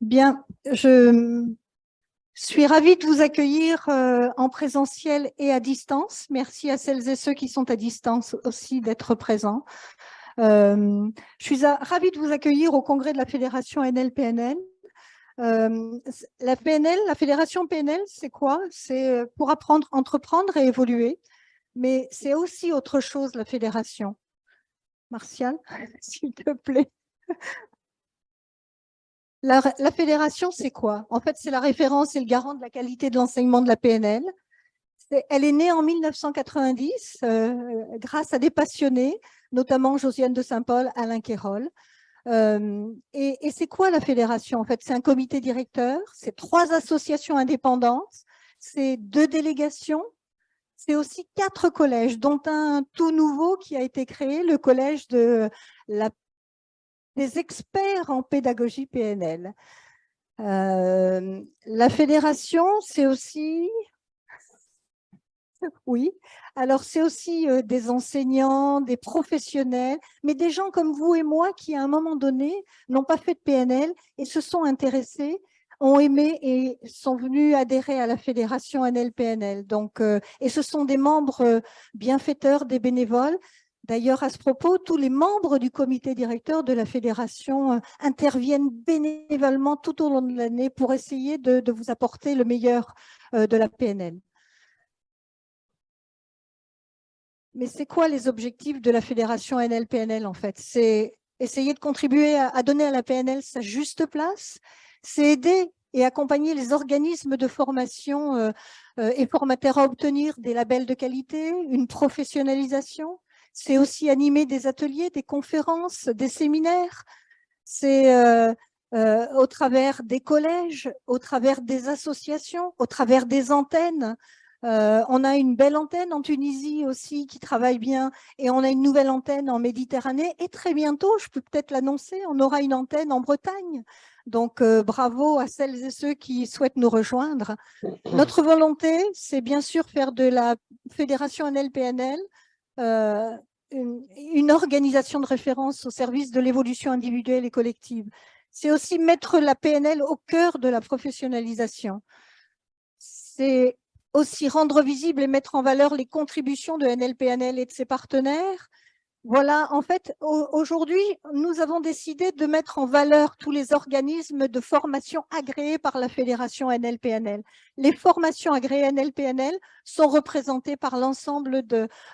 Bien, je suis ravie de vous accueillir en présentiel et à distance. Merci à celles et ceux qui sont à distance aussi d'être présents. Je suis ravie de vous accueillir au congrès de la Fédération NL-PNL. La PNL, la Fédération PNL, c'est quoi? C'est pour apprendre, entreprendre et évoluer. Mais c'est aussi autre chose, la fédération. Martial, s'il te plaît. La fédération, c'est quoi? En fait, c'est la référence et le garant de la qualité de l'enseignement de la PNL. Elle est née en 1990 grâce à des passionnés, notamment Josiane de Saint-Paul, Alain Quérol. Et c'est quoi la fédération? En fait, c'est un comité directeur, c'est 3 associations indépendantes, c'est 2 délégations, c'est aussi 4 collèges, dont un tout nouveau qui a été créé, le collège des experts en pédagogie PNL. La fédération, c'est aussi, oui, alors c'est aussi des enseignants, des professionnels, mais des gens comme vous et moi qui, à un moment donné, n'ont pas fait de PNL et se sont intéressés, ont aimé et sont venus adhérer à la fédération NL-PNL. Donc, et ce sont des membres bienfaiteurs, des bénévoles. D'ailleurs, à ce propos, tous les membres du comité directeur de la fédération interviennent bénévolement tout au long de l'année pour essayer de vous apporter le meilleur de la PNL. Mais c'est quoi les objectifs de la fédération NL-PNL en fait? C'est essayer de contribuer à donner à la PNL sa juste place, c'est aider et accompagner les organismes de formation et formateurs à obtenir des labels de qualité, une professionnalisation. C'est aussi animer des ateliers, des conférences, des séminaires. C'est au travers des collèges, au travers des associations, au travers des antennes. On a une belle antenne en Tunisie aussi qui travaille bien et on a une nouvelle antenne en Méditerranée et très bientôt, je peux peut-être l'annoncer, on aura une antenne en Bretagne. Donc, bravo à celles et ceux qui souhaitent nous rejoindre. Notre volonté, c'est bien sûr faire de la fédération NL-PNL une organisation de référence au service de l'évolution individuelle et collective. C'est aussi mettre la PNL au cœur de la professionnalisation. C'est aussi rendre visible et mettre en valeur les contributions de NL-PNL et de ses partenaires. Voilà, en fait, aujourd'hui, nous avons décidé de mettre en valeur tous les organismes de formation agréés par la Fédération NL-PNL. Les formations agréées NL-PNL sont représentées par l'ensemble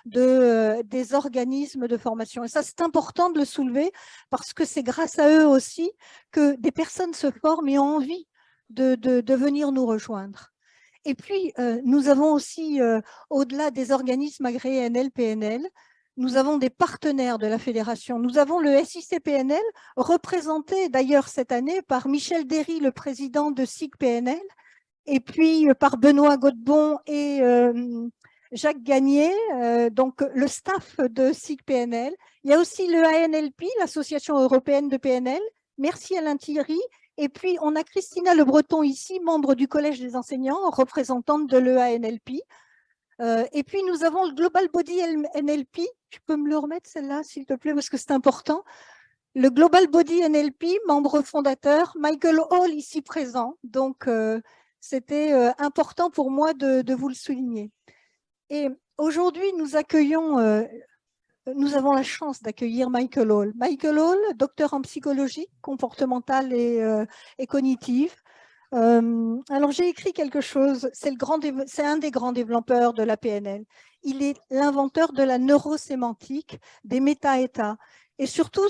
des organismes de formation. Et ça, c'est important de le soulever parce que c'est grâce à eux aussi que des personnes se forment et ont envie de venir nous rejoindre. Et puis, nous avons aussi, au-delà des organismes agréés NL-PNL, nous avons des partenaires de la fédération. Nous avons le SIC-PNL, représenté d'ailleurs cette année par Michel Derry, le président de SIC-PNL, et puis par Benoît Godebon et Jacques Gagné, donc le staff de SIC-PNL. Il y a aussi le ANLP, l'Association européenne de PNL. Merci Alain Thierry. Et puis, on a Christina Le Breton ici, membre du Collège des enseignants, représentante de l'EANLP. Et puis, nous avons le Global Body NLP. Tu peux me le remettre, celle-là, s'il te plaît, parce que c'est important. Le Global Body NLP, membre fondateur, Michael Hall, ici présent. Donc, c'était important pour moi de vous le souligner. Et aujourd'hui, nous avons la chance d'accueillir Michael Hall. Michael Hall, docteur en psychologie comportementale et cognitive. Alors, j'ai écrit quelque chose, c'est un des grands développeurs de la PNL. Il est l'inventeur de la neurosémantique, des méta-états. Et surtout,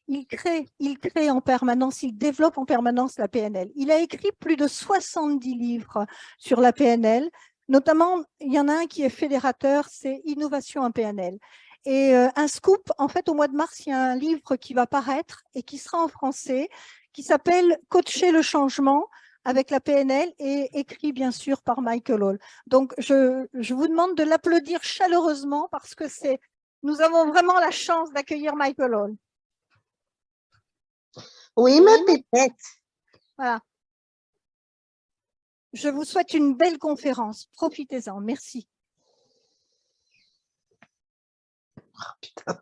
il crée en permanence, il développe en permanence la PNL. Il a écrit plus de 70 livres sur la PNL. Notamment, il y en a un qui est fédérateur, c'est Innovation en PNL. Et un scoop, en fait, au mois de mars, il y a un livre qui va paraître et qui sera en français, qui s'appelle « Coacher le changement » avec la PNL et écrit bien sûr par Michael Hall. Donc, je vous demande de l'applaudir chaleureusement parce que nous avons vraiment la chance d'accueillir Michael Hall. Oui, ma pépette. Voilà. Je vous souhaite une belle conférence. Profitez-en. Merci. Oh, putain.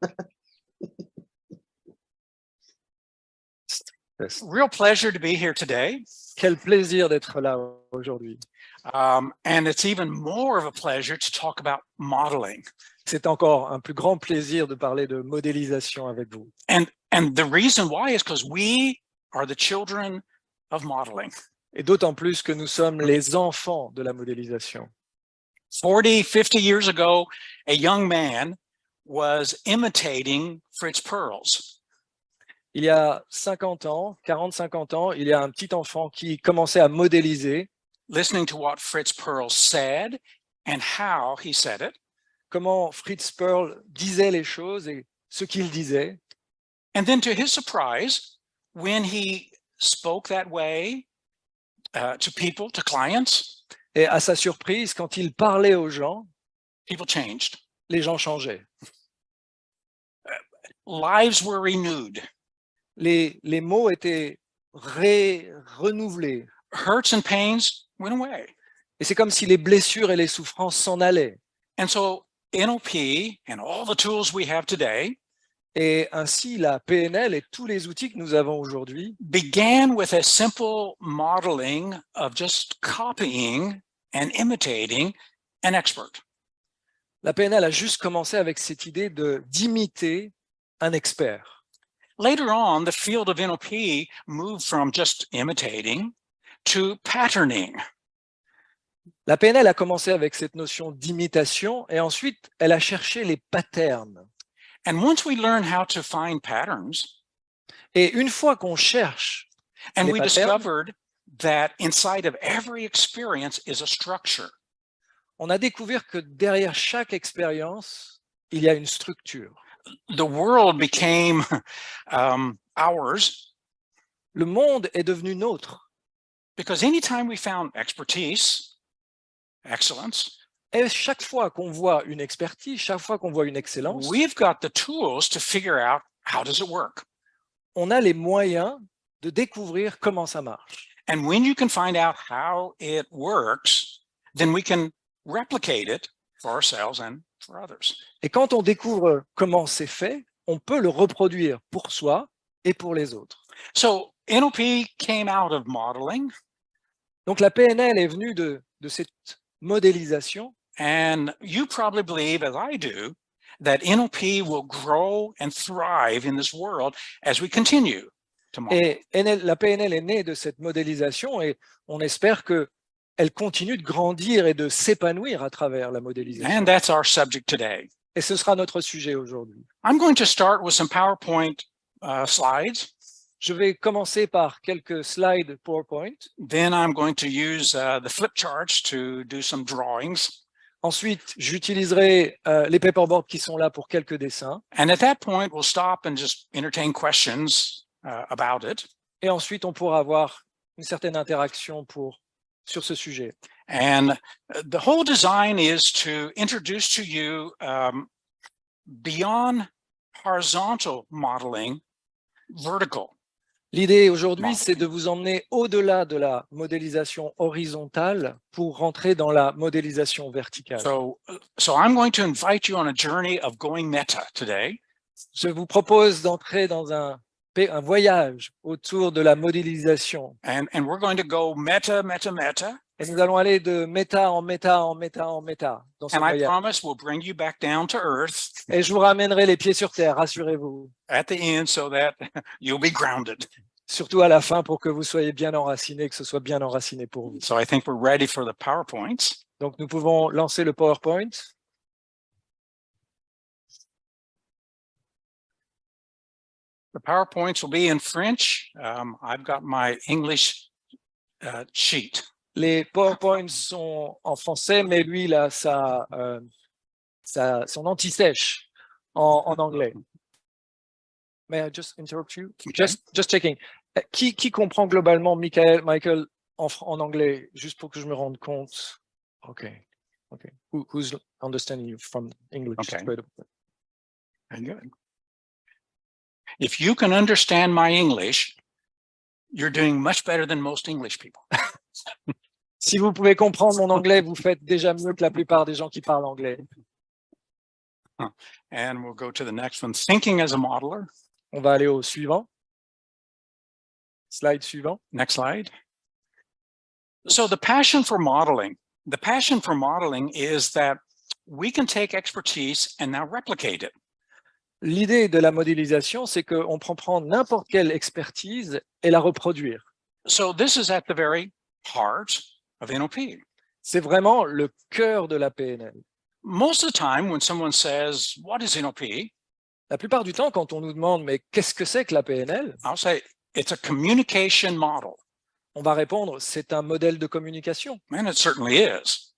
test. Real pleasure to be here today. Quel plaisir d'être là aujourd'hui. And it's even more of a pleasure to talk about modeling. C'est encore un plus grand plaisir de parler de modélisation avec vous. And the reason why is because we are the children of modeling. Et d'autant plus que nous sommes les enfants de la modélisation. 40, 50 years ago, a young man was imitating Fritz Perls. Il y a 50 ans, 40-50 ans, il y a un petit enfant qui commençait à modéliser, Listening to what Fritz Perls said and how he said it. comment Fritz Perls disait les choses et ce qu'il disait. And then to his surprise, when he spoke that way to people, to clients, Et à sa surprise, quand il parlait aux gens, people changed. les gens changeaient. Lives were renewed. Les mots étaient renouvelés. Hurts and pains went away. Et c'est comme si les blessures et les souffrances s'en allaient. And so NLP and all the tools we have today Et ainsi, la PNL et tous les outils que nous avons aujourd'hui began with a simple modeling of just copying and imitating an expert. La PNL a juste commencé avec cette idée d'imiter un expert. Later on, the field of NLP moved from just imitating to patterning. La PNL a commencé avec cette notion d'imitation et ensuite, elle a cherché les patterns. And once we learn how to find patterns, Et une fois qu'on cherche and les we patterns, discovered that inside of every experience is a structure. on a découvert que derrière chaque expérience, il y a une structure. The world became ours Le monde est devenu nôtre. because anytime we found expertise, excellence, Et chaque fois qu'on voit une expertise, chaque fois qu'on voit une excellence, we've got the tools to figure out how does it work. on a les moyens de découvrir comment ça marche. And when you can find out how it works, then we can replicate it for ourselves and for others. Et quand on découvre comment c'est fait, on peut le reproduire pour soi et pour les autres. So NLP came out of modeling, Donc la PNL est venue de cette modélisation. and you probably believe, as I do, that NLP will grow and thrive in this world as we continue to model. Et la PNL est née de cette modélisation et on espère qu'elle continue de grandir et de s'épanouir à travers la modélisation. And that's our subject today. Et ce sera notre sujet aujourd'hui. I'm going to start with some PowerPoint slides. Je vais commencer par quelques slides PowerPoint. Then I'm going to use the flip charts to do some drawings. Ensuite, j'utiliserai les paperboards qui sont là pour quelques dessins. And at that point, we'll stop and just entertain questions about it. Et ensuite, on pourra avoir une certaine interaction sur ce sujet. And the whole design is to introduce to you beyond horizontal modeling, vertical. L'idée aujourd'hui, c'est de vous emmener au-delà de la modélisation horizontale pour rentrer dans la modélisation verticale. So I'm going to invite you on a journey of going meta today. Je vous propose d'entrer dans un voyage autour de la modélisation. And we're going to go meta, meta, meta. Et nous allons aller de méta en méta en méta en méta dans ce And I voyage. promise we'll bring you back down to earth Et je vous ramènerai les pieds sur terre, rassurez-vous. at the end so that you'll be grounded. Surtout à la fin pour que vous soyez bien enracinés, que ce soit bien enraciné pour vous. So I think we're ready for the PowerPoints. Donc nous pouvons lancer le PowerPoint. The PowerPoints will be in French. I've got my English sheet. Les PowerPoints sont en français, mais lui, il a son anti-sèche en anglais. May I just interrupt you? Okay. Just checking. Qui comprend globalement Michael en anglais, juste pour que je me rende compte? Okay. Who's understanding you from English? Okay. Very good. If you can understand my English, you're doing much better than most English people. Si vous pouvez comprendre mon anglais, vous faites déjà mieux que la plupart des gens qui parlent anglais. And we'll go to the next one. Thinking as a modeler. On va aller au suivant. Slide suivant. Next slide. So the passion for modeling is that we can take expertise and now replicate it. L'idée de la modélisation, c'est qu'on prend n'importe quelle expertise et la reproduire. So this is at the very heart of NLP. C'est vraiment le cœur de la PNL. Most of the time when someone says, what is NLP? La plupart du temps, quand on nous demande « mais qu'est-ce que c'est que la PNL ?» I'll say, it's a communication model. on va répondre « c'est un modèle de communication And it certainly is. ».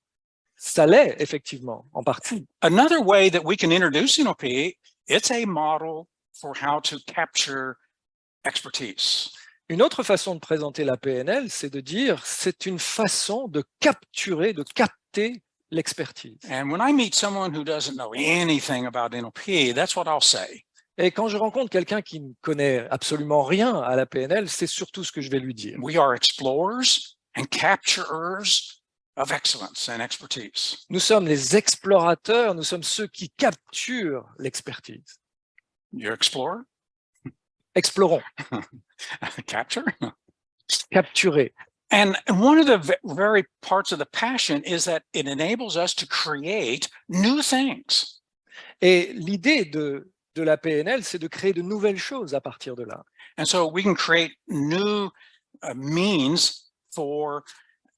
Ça l'est, effectivement, en partie. Another way that we can introduce NLP, it's a model for how to capture expertise. Une autre façon de présenter la PNL, c'est de dire c'est une façon de capturer, de capter l'expertise. And when I meet someone who doesn't know anything about NLP, that's what I'll say. Et quand je rencontre quelqu'un qui ne connaît absolument rien à la PNL, c'est surtout ce que je vais lui dire. We are explorers and capturers of excellence and expertise. Nous sommes les explorateurs, nous sommes ceux qui capturent l'expertise. You explore, Explorons, capture. capturer. And one of the very parts of the passion is that it enables us to create new things. Et l'idée de la PNL, c'est de créer de nouvelles choses à partir de là. And so we can create new means for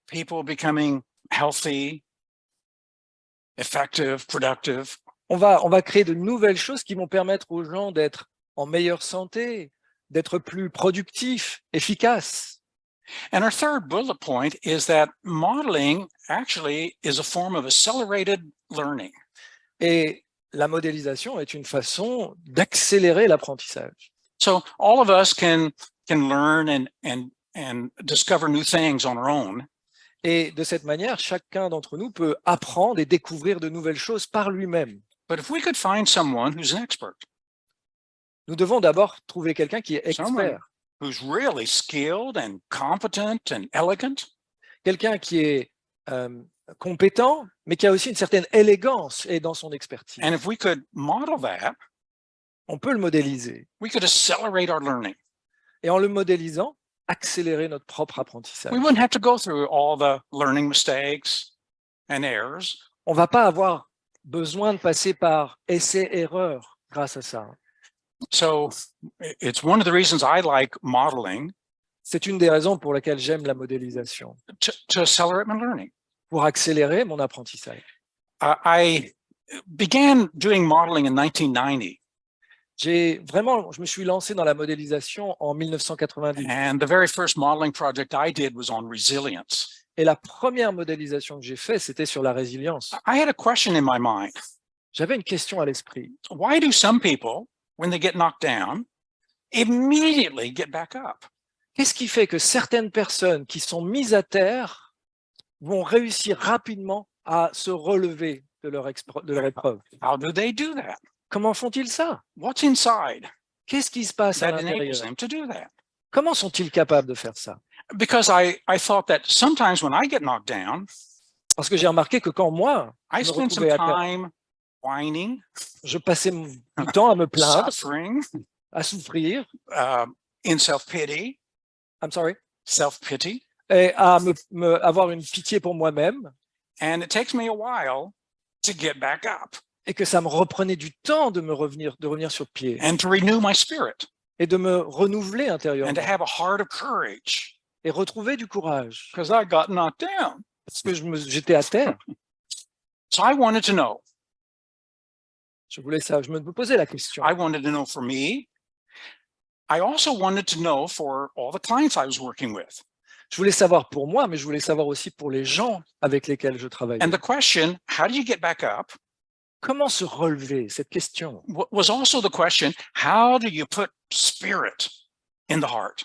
people becoming healthy, effective, productive. On va créer de nouvelles choses qui vont permettre aux gens d'être en meilleure santé, d'être plus productifs, efficaces. And our third bullet point is that modeling actually is a form of accelerated learning. Et la modélisation est une façon d'accélérer l'apprentissage. So all of us can learn and discover new things on our own. Et de cette manière, chacun d'entre nous peut apprendre et découvrir de nouvelles choses par lui-même. But if we could find someone who's an expert, Nous devons d'abord trouver quelqu'un qui est Someone. expert, who's really skilled and competent and elegant, quelqu'un qui est compétent, mais qui a aussi une certaine élégance et dans son expertise. and if we could model that, On peut le modéliser. we could accelerate our learning. Et en le modélisant, accélérer notre propre apprentissage. We wouldn't have to go through all the learning mistakes and errors. On ne va pas avoir besoin de passer par essai-erreur grâce à ça. So it's one of the reasons I like modeling C'est une des raisons pour lesquelles j'aime la modélisation, to accelerate my learning. pour accélérer mon apprentissage. I began doing modeling in 1990, Je me suis lancé dans la modélisation en 1990. and the very first modeling project I did was on resilience. Et la première modélisation que j'ai faite, c'était sur la résilience. I had a question in my mind. J'avais une question à l'esprit. Why do some people, when they get knocked down, immediately get back up? Qu'est-ce qui fait que certaines personnes qui sont mises à terre vont réussir rapidement à se relever de leur épreuve? How do they do that? Comment font-ils ça? What's inside Qu'est-ce qui se passe à that enables l'intérieur? them to do that? Comment sont-ils capables de faire ça? Because I thought that sometimes when I get knocked down, Parce que j'ai remarqué que quand moi, I me spend some retrouvais à terre, time whining, je passais du temps à me plaindre, suffering, à souffrir, in self-pity, et à avoir une pitié pour moi-même, and it takes me a while to get back up et que ça me reprenait du temps de revenir sur pied and to renew my spirit et de me renouveler and intérieurement to have a heart of courage et retrouver du courage because I got knocked down. parce que j'étais à terre. So I wanted to know. Je me posais la question. I wanted to know for me. I also wanted to know for all the clients I was working with. Je voulais savoir pour moi, mais je voulais savoir aussi pour les gens avec lesquels je travaillais. And the question, how do you get back up, Comment se relever? Cette question. was also the question, how do you put spirit in the heart?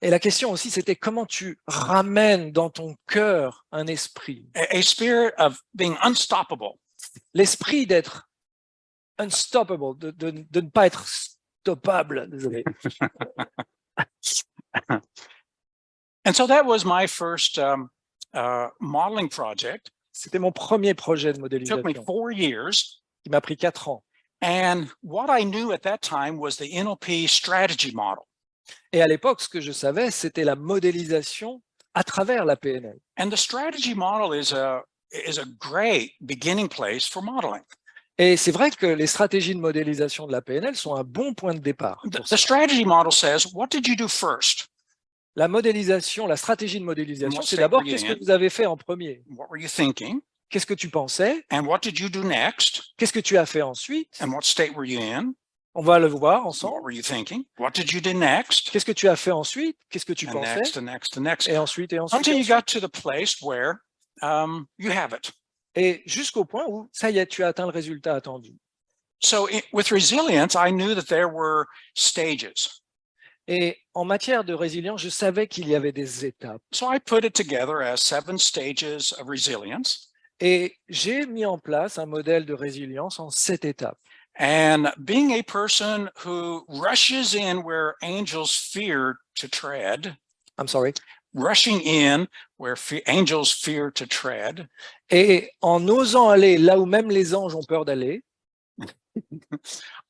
Et la question aussi, c'était comment tu ramènes dans ton cœur un esprit. A spirit of being unstoppable. L'esprit d'être unstoppable, de ne pas être stoppable. Désolé. And so that was my first modeling project. C'était mon premier projet de It took me modélisation 4 years. qui m'a pris 4 ans. And what I knew at that time was the NLP strategy model. Et à l'époque, ce que je savais, c'était la modélisation à travers la PNL. And the strategy model is a great beginning place for modeling. Et c'est vrai que les stratégies de modélisation de la PNL sont un bon point de départ. The, pour the ça. strategy model says, what did you do first? La modélisation, la stratégie de modélisation, what c'est state d'abord were you qu'est-ce que in? vous avez fait en premier? What were you thinking? Qu'est-ce que tu pensais? And what did you do next? Qu'est-ce que tu as fait ensuite? And what state were you in? On va le voir What ensemble. were you thinking? What did you do next? Qu'est-ce que tu as fait ensuite? Qu'est-ce que tu And pensais? next, and next, and next. Et ensuite, et ensuite, Until et you ensuite. got to the place where you have it. Et jusqu'au point où, ça y est, tu as atteint le résultat attendu. So with resilience, I knew that there were stages. Et en matière de résilience, je savais qu'il y avait des étapes. So I put it together as 7 stages of resilience. Et j'ai mis en place un modèle de résilience en 7 étapes. And being a person who rushes in where angels fear to tread, I'm sorry. rushing in where angels fear to tread, Et en osant aller là où même les anges ont peur d'aller,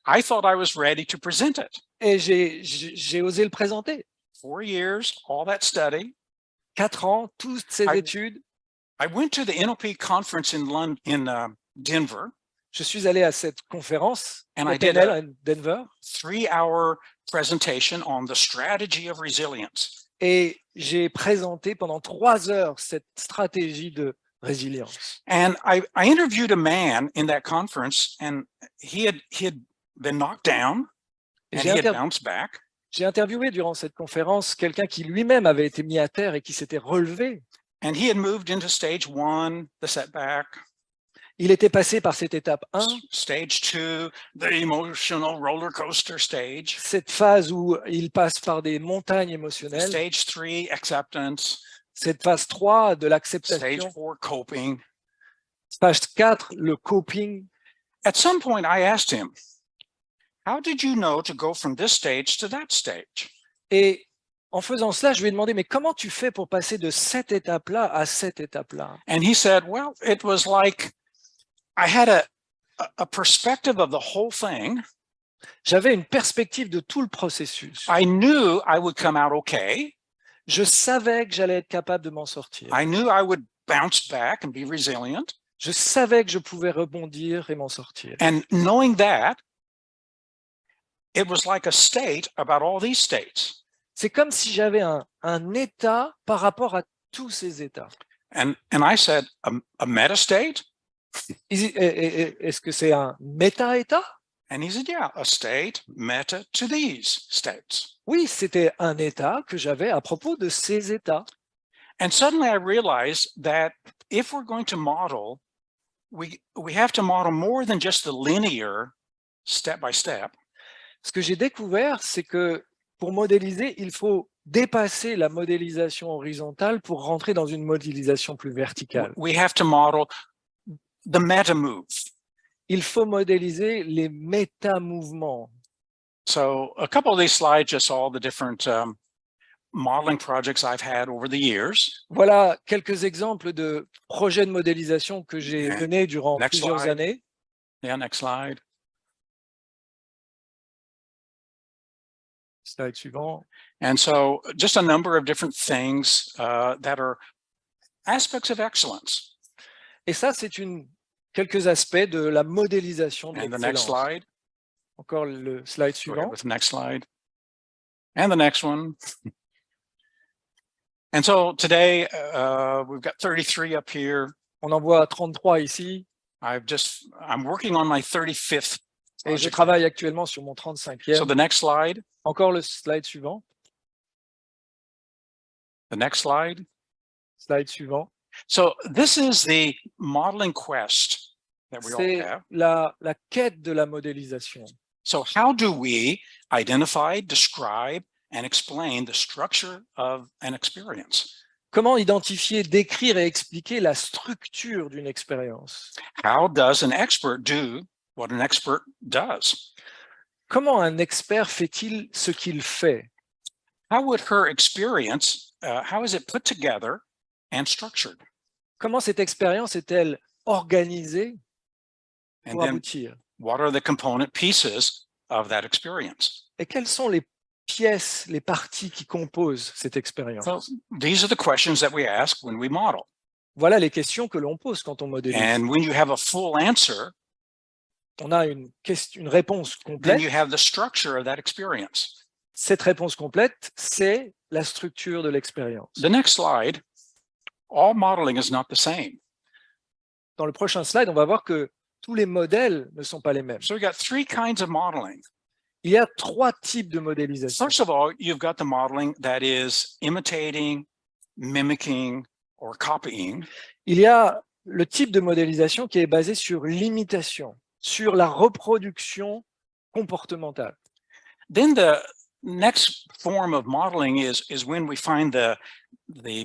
I thought I was ready to present it. et j'ai osé le présenter. 4 years, all that study. 4 ans, toutes ces études. I went to the NLP conference in Denver. Je suis allé à cette conférence And de I did PNL a à Denver 3-hour presentation on the strategy of resilience. et j'ai présenté pendant 3 heures cette stratégie de résilience. And I interviewed a man in that conference, and he had been knocked down, and he had bounced back. J'ai interviewé durant cette conférence quelqu'un qui lui-même avait été mis à terre et qui s'était relevé. And he had moved into stage 1, the setback. Il était passé par cette étape 1, Stage 2, the emotional roller coaster stage. cette phase où il passe par des montagnes émotionnelles. Stage 3, acceptance. Cette phase 3 de Stage l'acceptation. 4, coping. Phase 4, le coping. At some point, I asked him, how did you know to go from this stage to that stage? Et en faisant cela, je lui ai demandé, mais comment tu fais pour passer de cette étape-là à cette étape-là? And he said, well, it was like I had a perspective of the whole thing. J'avais une perspective de tout le processus. I knew I would come out okay. Je savais que j'allais être capable de m'en sortir. I knew I would bounce back and be resilient. Je savais que je pouvais rebondir et m'en sortir. And knowing that, it was like a state about all these states. C'est comme si j'avais un état par rapport à tous ces états. And I said, a meta state? Est-ce que c'est un méta-état? And he said, yeah, a state meta to these states. Oui, c'était un état que j'avais à propos de ces états. And suddenly I realized that if we're going to model, we have to model more than just the linear step by step. Ce que j'ai découvert, c'est que pour modéliser, il faut dépasser la modélisation horizontale pour rentrer dans une modélisation plus verticale. We have to model the meta move. Il faut modéliser les méta-mouvements. So a couple of these slides just all the different modeling projects I've had over the years. Voilà quelques exemples de projets de modélisation que j'ai menés durant plusieurs années. Yeah, next slide. Slide suivant. And so just a number of different things that are aspects of excellence. Et ça, c'est quelques aspects de la modélisation de And the next l'excellence. slide. Encore le slide Go ahead suivant. with the next slide. And the next one. And so today we've got 33 up here. On en voit 33 ici. I'm working on my 35th. Et je project. travaille actuellement sur mon 35e. So the next slide, Encore le slide suivant. the next slide. Slide suivant. So this is the modeling quest that we all C'est have. la quête de la modélisation. So how do we identify, describe, and explain the structure of an experience? Comment identifier, décrire et expliquer la structure d'une expérience? How does an expert do what an expert does? Comment un expert fait-il ce qu'il fait? How would her experience, how is it put together and structured? Comment cette expérience est-elle organisée And pour then aboutir? what are the component pieces of that experience? Et quels sont les pièces, les parties qui composent cette expérience? So these are the questions that we ask when we model. Voilà les questions que l'on pose quand on modélise. And when you have a full answer, On a une réponse then complète. you have the structure of that experience. Cette réponse complète, c'est la structure de l'expérience. The next slide, all modeling is not the same. Dans le prochain slide, on va voir que tous les modèles ne sont pas les mêmes. So we got three kinds of modeling. Il y a 3 types de modélisation. First of all, you've got the modeling that is imitating, mimicking, or copying. Il y a le type de modélisation qui est basé sur l'imitation, sur la reproduction comportementale. Then the next form of modeling is when we find the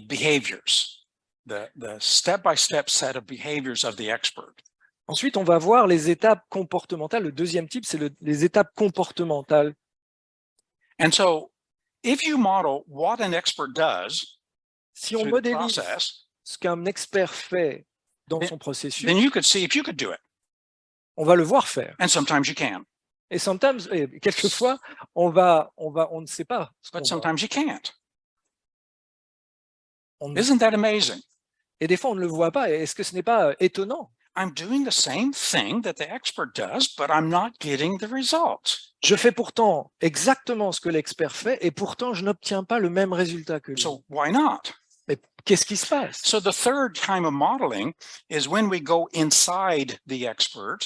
behaviors, the step-by-step set of behaviors of the expert. Ensuite, on va voir les étapes comportementales. Le deuxième type, c'est les étapes comportementales. And so if you model what an expert does Si on through the modélise process, ce qu'un expert fait dans Then- son processus, then you could see if you could do it. on va le voir faire. And sometimes you can, Et quelquefois, on ne sait pas ce qu'on but va. sometimes you can't. On- Isn't that amazing? Et des fois, on ne le voit pas. Et est-ce que ce n'est pas étonnant? I'm doing the same thing that the expert does, but I'm not getting the results. Je fais pourtant exactement ce que l'expert fait et pourtant, je n'obtiens pas le même résultat que lui. So why not? Mais qu'est-ce qui se passe? So the third kind of modeling is when we go inside the expert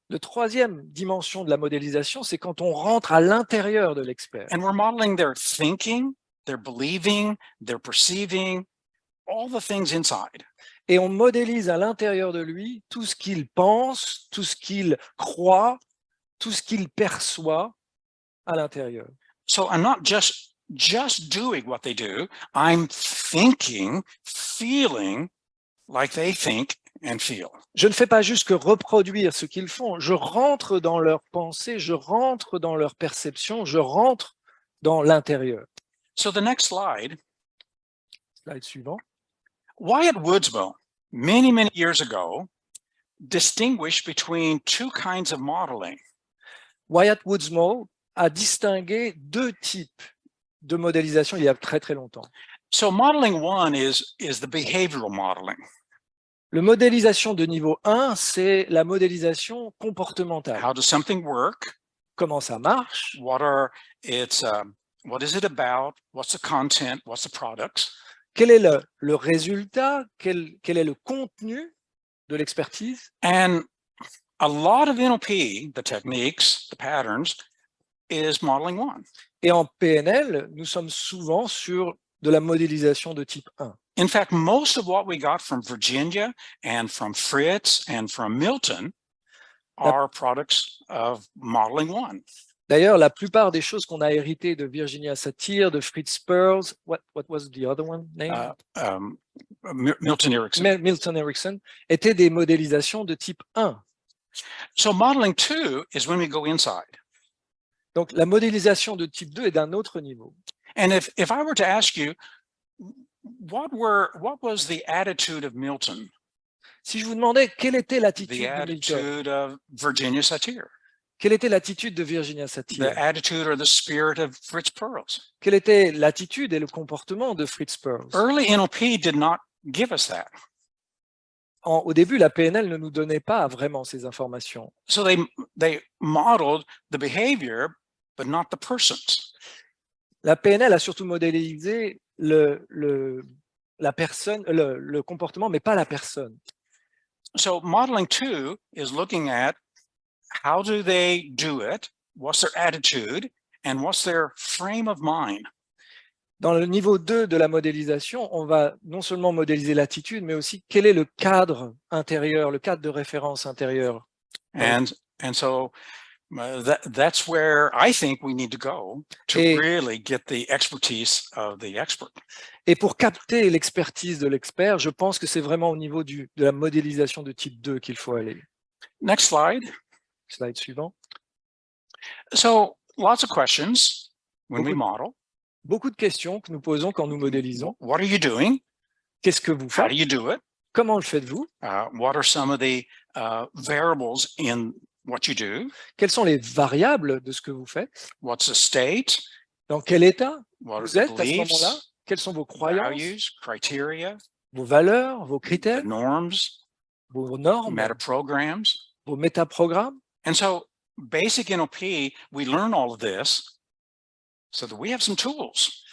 La troisième dimension de la modélisation, c'est quand on rentre à l'intérieur de l'expert. and we're modeling their thinking, their believing, their perceiving, all the things inside. Et on modélise à l'intérieur de lui tout ce qu'il pense, tout ce qu'il croit, tout ce qu'il perçoit à l'intérieur. So I'm not just doing what they do. I'm thinking, feeling like they think and feel. Je ne fais pas juste que reproduire ce qu'ils font, je rentre dans leurs pensées, je rentre dans leur perception, je rentre dans l'intérieur. So the next slide, Slide suivant. Wyatt Woodsmo, many years ago, distinguished between two kinds of modeling. Wyatt Woodsmo a distingué 2 types de modélisation il y a très longtemps. So modeling one is the behavioral modeling. Le modélisation de niveau 1, c'est la modélisation comportementale. How does something work? Comment ça marche? What is it about? What's the content? What's the products? Quel est le résultat? Quel est le contenu de l'expertise? And a lot of NLP, the techniques, the patterns, is modeling one. Et en PNL, nous sommes souvent sur de la modélisation de type 1. In fact, most of what we got from Virginia and from Fritz and from Milton are products of modeling one. D'ailleurs, la plupart des choses qu'on a héritées de Virginia Satir, de Fritz Perls, what was the other one name? Milton Erickson. Milton Erickson, étaient des modélisations de type 1. So modeling two is when we go inside. Donc, la modélisation de type 2 est d'un autre niveau. And if I were to ask you, what was the attitude of Milton, Si je vous demandais quelle était the l'attitude de Milton, attitude of Virginia Satir, quelle était l'attitude de Virginia the Satir, attitude or the spirit of Fritz Perls? quelle était l'attitude et le comportement de Fritz Perls? Early NLP did not give us that. Au début, la PNL ne nous donnait pas vraiment ces informations. So they modeled the behavior, but not the persons. La PNL a surtout modélisé la personne, le comportement, mais pas la personne. So modeling two is looking at how do they do it, what's their attitude, and what's their frame of mind. Dans le niveau 2 de la modélisation, on va non seulement modéliser l'attitude, mais aussi quel est le cadre intérieur, le cadre de référence intérieur. And so that's where I think we need to go to Et- really get the expertise of the expert. Et pour capter l'expertise de l'expert, je pense que c'est vraiment au niveau de la modélisation de type 2 qu'il faut aller. Next slide. Slide suivant. So lots of questions when we Beaucoup- model. Beaucoup de questions que nous posons quand nous modélisons. What are you doing? Qu'est-ce que vous How faites? do you do it? Comment le faites-vous? What are some of the variables in what you do, quelles sont les variables de ce que vous faites, what's the state, dans quel état what are vous the êtes à ce moment-là, beliefs, quelles sont vos croyances, values, criteria, vos valeurs, vos the critères, norms, vos normes, meta-programs. vos métaprogrammes. And so basic NLP, we learn all of this so that we have some tools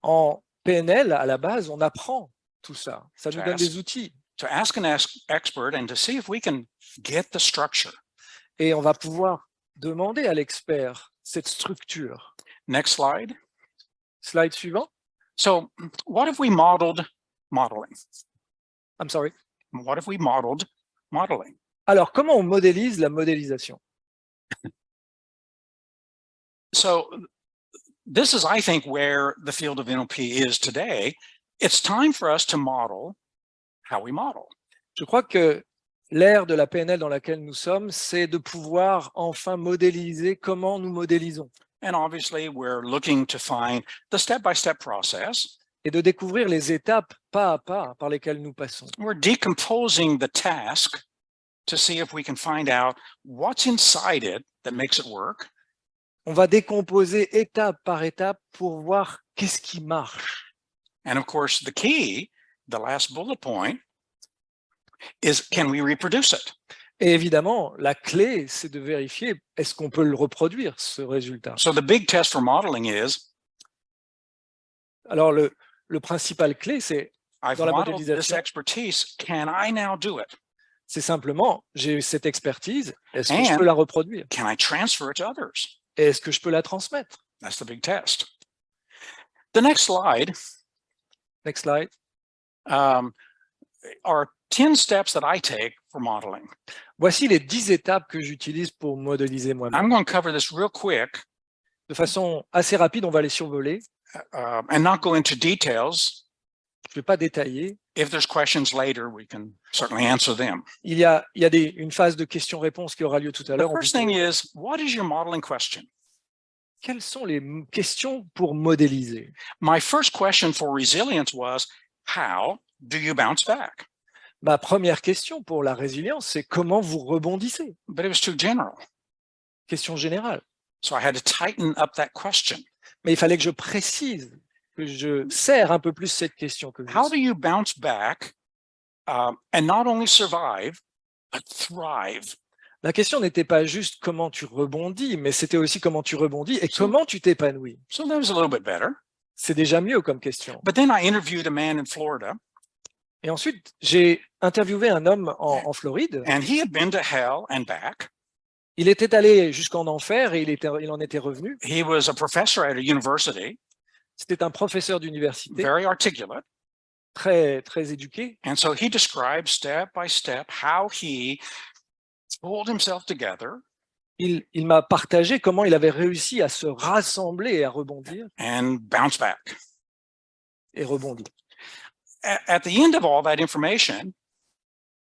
En PNL, à la base, on apprend tout ça. Ça nous donne Yes. des outils to ask an expert and to see if we can get the structure. et on va pouvoir demander à l'expert cette structure. Next slide. Slide suivant. So what if we modeled modeling? I'm sorry. What if we modeled modeling? Alors, comment on modélise la modélisation? So this is, I think, where the field of NLP is today. It's time for us to model how we model. Je crois que l'ère de la PNL dans laquelle nous sommes, c'est de pouvoir enfin modéliser comment nous modélisons And obviously, we're looking to find the step-by-step process. et de découvrir les étapes pas à pas par lesquelles nous passons. We're decomposing the task to see if we can find out what's inside it that makes it work. On va décomposer étape par étape pour voir qu'est-ce qui marche. And of course, the key, the last bullet point, is can we reproduce it? Et évidemment, la clé, c'est de vérifier est-ce qu'on peut le reproduire, ce résultat. So the big test for modeling is, Alors, le principal clé, c'est I've Dans la modeled this modélisation. expertise, can I now do it? simplement, j'ai cette expertise, est-ce que And- je peux la reproduire? Can I transfer it to others? Et est-ce que je peux la transmettre? That's the big test. The next slide Next slide. are 10 steps that I take for modeling. Voici les 10 étapes que j'utilise pour modéliser moi-même. I'm going to cover this real quick De façon assez rapide, on va les survoler. and not go into details. Je ne vais pas détailler. If there's questions later, we can certainly answer them. Il y a une phase de questions-réponses qui aura lieu tout à The l'heure. On first peut- thing is, what is your modeling question? Quelles sont les questions pour modéliser? My first question for resilience was, how do you bounce back? Ma première question pour la résilience, c'est comment vous rebondissez? But it was too general. Question générale. So I had to tighten up that question. Mais il fallait que je précise, que je serre un peu plus cette question. Que je- How do you bounce back and not only survive, but thrive? La question n'était pas juste comment tu rebondis, mais c'était aussi comment tu rebondis et comment tu t'épanouis. So that was a little bit better. C'est déjà mieux comme question. But then I interviewed a man in Florida, Et ensuite, j'ai interviewé un homme en Floride. and he had been to hell and back. Il était allé jusqu'en enfer et il en était revenu. He was a professor at a university, C'était un professeur d'université, very articulate. très, très éduqué. And so he described step by step how he pulled himself together Il m'a partagé comment il avait réussi à se rassembler et à rebondir and bounce back. et rebondir. At the end of all that information,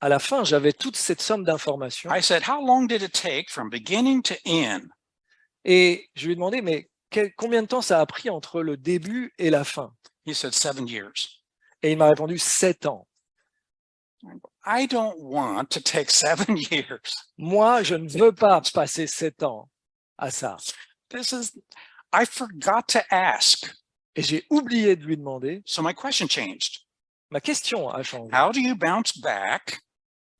À la fin, j'avais toute cette somme d'informations I said, how long did it take from beginning to end? et je lui ai demandé, mais combien de temps ça a pris entre le début et la fin? He said, 7 years. Et il m'a répondu 7 ans. I don't want to take 7 years. Moi, je ne veux pas passer 7 ans à ça. I forgot to ask. Et j'ai oublié de lui demander. So my question changed. Ma question a changé. How do you bounce back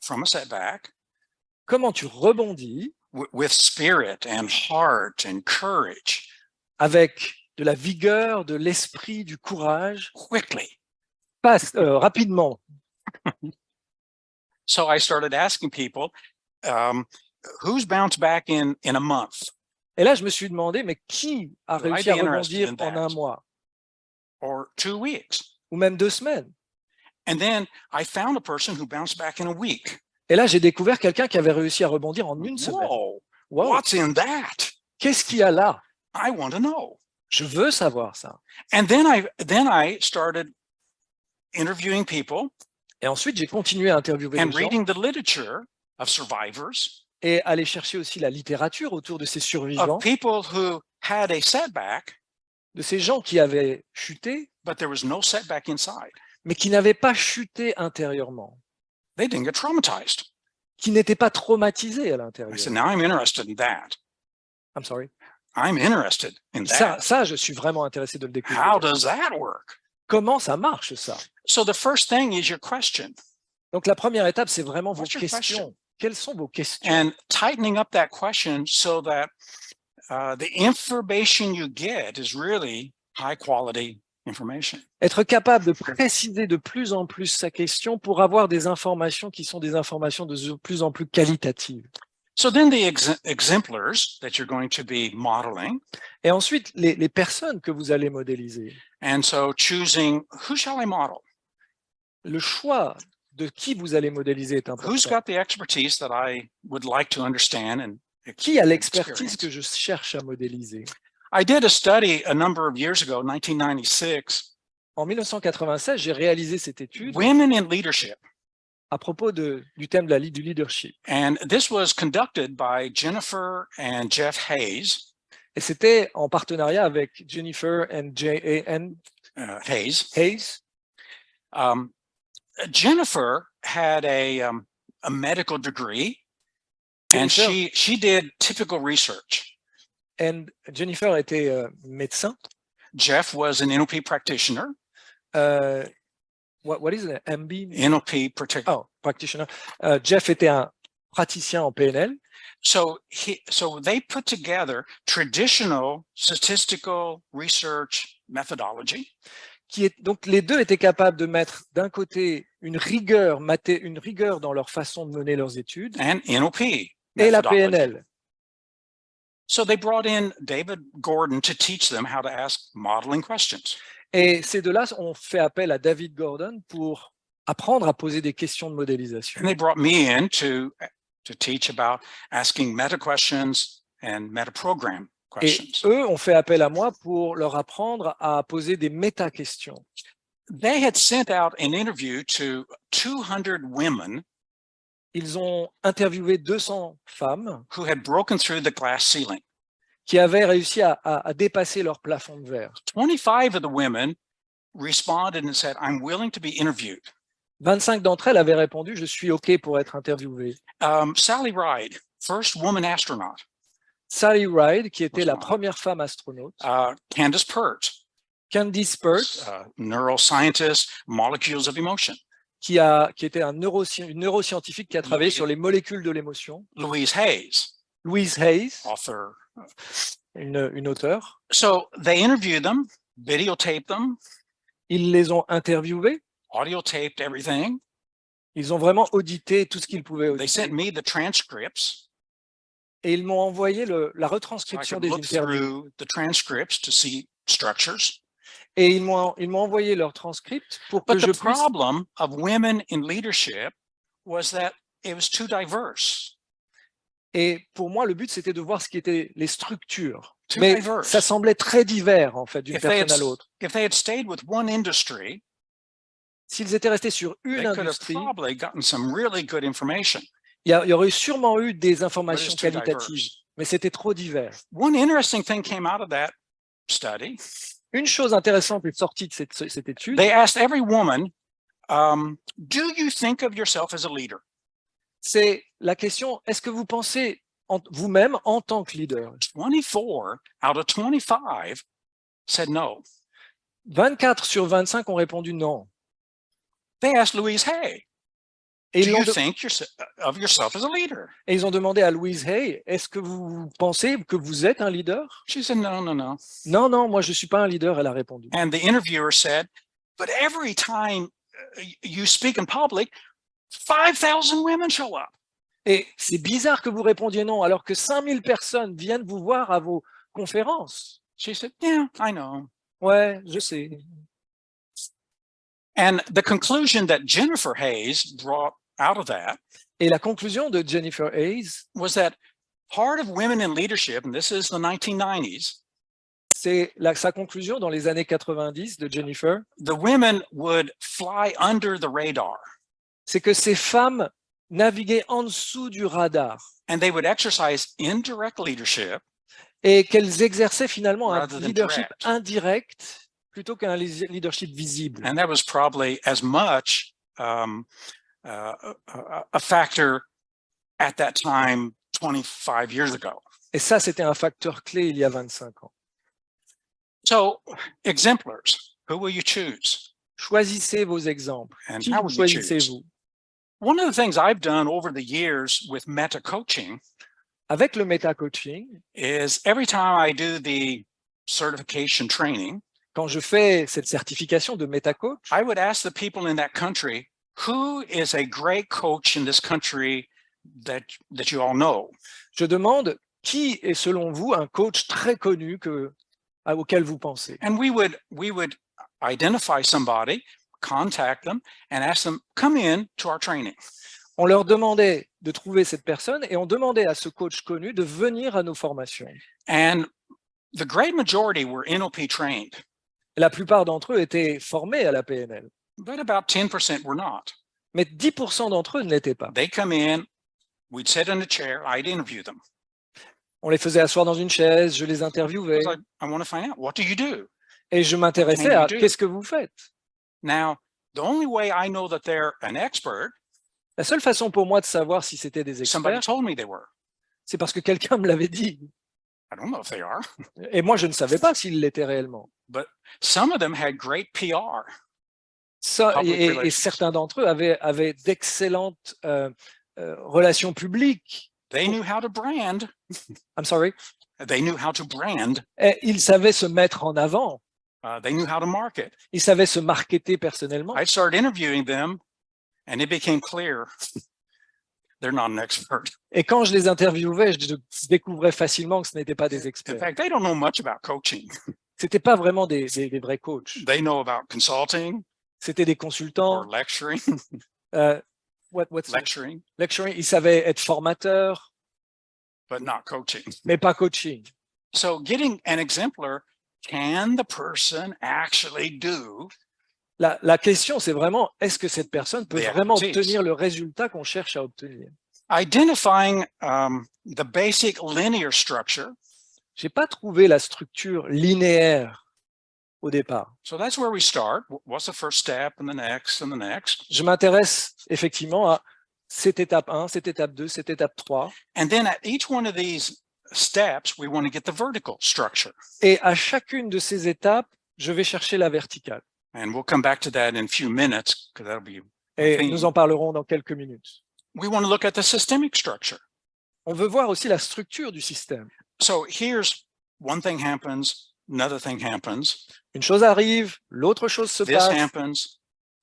from a setback Comment tu rebondis with spirit and heart and courage avec de la vigueur, de l'esprit, du courage, quickly? rapidement? So I started asking people, who's bounced back in a month Et là, je me suis demandé, mais qui a Well, réussi I'd à be interested rebondir in en un that. mois or 2 weeks? ou même 2 semaines? And then I found a person who bounced back in a week. Et là, j'ai découvert quelqu'un qui avait réussi à rebondir en une semaine. Whoa, Wow, what's in that? qu'est-ce qu'il y a là? I want to know. Je veux savoir ça. And then I started interviewing people Et ensuite, j'ai continué à interviewer and les gens reading the literature of survivors, et aller chercher aussi la littérature autour de ces survivants, of people who had a setback, de ces gens qui avaient chuté, but there was no setback inside. mais qui n'avaient pas chuté intérieurement. They didn't get traumatized. qui n'étaient pas traumatisés à I l'intérieur. said, now I'm interested in that. I'm sorry. I'm interested in Ça, that. je suis vraiment intéressé de le découvrir. How does that work? Comment ça marche, ça? So the first thing is your question Donc, la première étape, c'est vraiment vos What's your questions. question? Quelles sont vos questions? and tightening up that question so that the information you get is really high quality information. Être capable de préciser de plus en plus sa question pour avoir des informations qui sont des informations de plus en plus qualitatives. So then the exemplars that you're going to be modeling, Et ensuite, les personnes que vous allez modéliser. and so choosing who shall I model? Le choix de qui vous allez modéliser est Who's important. got the expertise that I would like to understand and Qui a l'expertise experience? que je cherche à modéliser? I did a study a number of years ago, 1996, En 1996, j'ai réalisé cette étude women in leadership. à propos du thème du leadership. And this was conducted by Jennifer and Jeff Hayes. Et c'était en partenariat avec Jennifer and Hayes. Hayes. Jennifer had a medical degree, and Jennifer- she did typical research. And Jennifer était médecin. Jeff was an NLP practitioner. What is it? MB? NLP practitioner. Oh, practitioner. Jeff était un praticien en PNL. So they put together traditional statistical research methodology. Donc les deux étaient capables de mettre d'un côté une rigueur dans leur façon de mener leurs études And NLP et la methodology. PNL. So they brought in David Gordon to teach them how to ask modeling questions. Et ces deux-là ont fait appel à David Gordon pour apprendre à poser des questions de modélisation. And they brought me in to teach about asking meta questions and meta program Et questions. eux ont fait appel à moi pour leur apprendre à poser des méta-questions. They had sent out an interview to 200 women Ils ont interviewé 200 femmes who had broken through the glass ceiling. qui avaient réussi à dépasser leur plafond de verre. 25 of the women responded and said, I'm willing to be interviewed. 25 d'entre elles avaient répondu « Je suis OK pour être interviewée ». Sally Ride, first woman astronaut. Sally Ride, qui était la première femme astronaute. Candace Pert, Candice Pert, neuroscientist, molecules of emotion. qui était une neuroscientifique qui a travaillé sur les molécules de l'émotion. Louise Hayes, Louise Hayes, author. une auteure. So they interviewed them, videotaped them, Ils les ont interviewés. audio taped everything. Ils ont vraiment audité tout ce qu'ils pouvaient They auditer. sent me the transcripts. Et ils m'ont envoyé la So I retranscription could des look interviews. through the transcripts to see structures. Et ils m'ont envoyé leur transcript pour que But je the puisse... problem of women in leadership was that it was too diverse. Et pour moi, le but, c'était de voir ce qui étaient les structures. Too Mais diverse. ça semblait très divers, en fait, d'une If they, personne à had, l'autre. if they had stayed with one industry, S'ils étaient restés sur they une could have industrie, probably gotten some really good information. il y aurait sûrement eu des But informations it's too qualitatives. diverse. Mais c'était trop divers. One interesting thing came out of that study. Une chose intéressante est sortie de cette étude. They asked every woman, do you think of yourself as a leader? C'est la question, est-ce que vous pensez vous-même en tant que leader? 24 out of 25 said no. 24 sur 25 ont répondu non. They asked Louise Hay, Et do ils, you ont think of yourself as a leader? et ils ont demandé à Louise Hay, est-ce que vous pensez que vous êtes un leader? She said, no, no, no. Non, non, moi je ne suis pas un leader, elle a répondu. And the interviewer said, but every time you speak in public, 5,000 women show up. Et c'est bizarre que vous répondiez non, alors que 5000 personnes viennent vous voir à vos conférences. She said, yeah, I know. Ouais, je sais. And the conclusion that Jennifer Hayes brought out of that Et la conclusion de Jennifer Hayes, was that part of women in leadership, and this is the 1990s, c'est sa conclusion dans les années 90 de Jennifer, the women would fly under the radar c'est que ces femmes naviguaient en dessous du radar and they would exercise indirect leadership et qu'elles exerçaient finalement un Rather than leadership direct. indirect plutôt qu'un leadership visible. and that was probably as much a factor at that time 25 years ago. Et ça, c'était un facteur clé il y a 25 ans. So exemplars, who will you choose? Choisissez vos exemples. And Qui how will you choose? choisissez-vous? One of the things I've done over the years with meta coaching Avec le meta-coaching, is every time I do the certification training, quand je fais cette certification de meta-coach, I would ask the people in that country, who is a great coach in this country that you all know? je demande qui est selon vous un coach très connu auquel vous pensez. And we would identify somebody, contact them, and ask them, come in to our training. On leur demandait de trouver cette personne et on demandait à ce coach connu de venir à nos formations. And the great majority were NLP trained, La plupart d'entre eux étaient formés à la PNL, but about 10% were not. mais 10% d'entre eux ne l'étaient pas. They come in, we'd sit in a chair, I'd interview them. On les faisait asseoir dans une chaise, je les interviewais Because I want to find out, what do you do? et je m'intéressais à qu'est-ce que vous faites. Now, the only way I know that they're an expert, La seule façon pour moi de savoir si c'était des somebody experts, told me they were. c'est parce que quelqu'un me l'avait dit. I don't know if they are. Et moi, je ne savais pas s'ils l'étaient réellement. Some of them had great PR. Ça, Public et relations. certains d'entre eux avaient d'excellentes relations publiques. They knew how to brand. I'm sorry. They knew how to brand. Et ils savaient se mettre en avant. They knew how to market. Ils savaient se marketer personnellement. I started interviewing them, and it became clear they're not an expert. Et quand je les interviewais, je découvrais facilement que ce n'étaient pas des In experts. fact, they don't know much about coaching. C'était pas vraiment des vrais coachs. They know about consulting C'était des or consultants. lecturing. What's Lecturing, lecturing? Ils savaient être formateurs, but not coaching. mais pas coaching. So getting an exemplar, can the person actually do? La question, c'est vraiment, est-ce que cette personne peut The vraiment expertise. obtenir le résultat qu'on cherche à obtenir? Identifying the basic linear structure. J'ai pas trouvé la structure linéaire au départ. So that's where we start. What's the first step and the next and the next? Je m'intéresse effectivement à cette étape 1, cette étape 2, cette étape 3. And then at each one of these steps, we want to get the vertical structure. Et à chacune de ces étapes, je vais chercher la verticale. And we'll come back to that in a few minutes because that'll be. Et theme. nous en parlerons dans quelques minutes. We want to look at the systemic structure. On veut voir aussi la structure du système. So here's one thing happens, another thing happens, Une chose arrive, l'autre chose se this passe. happens,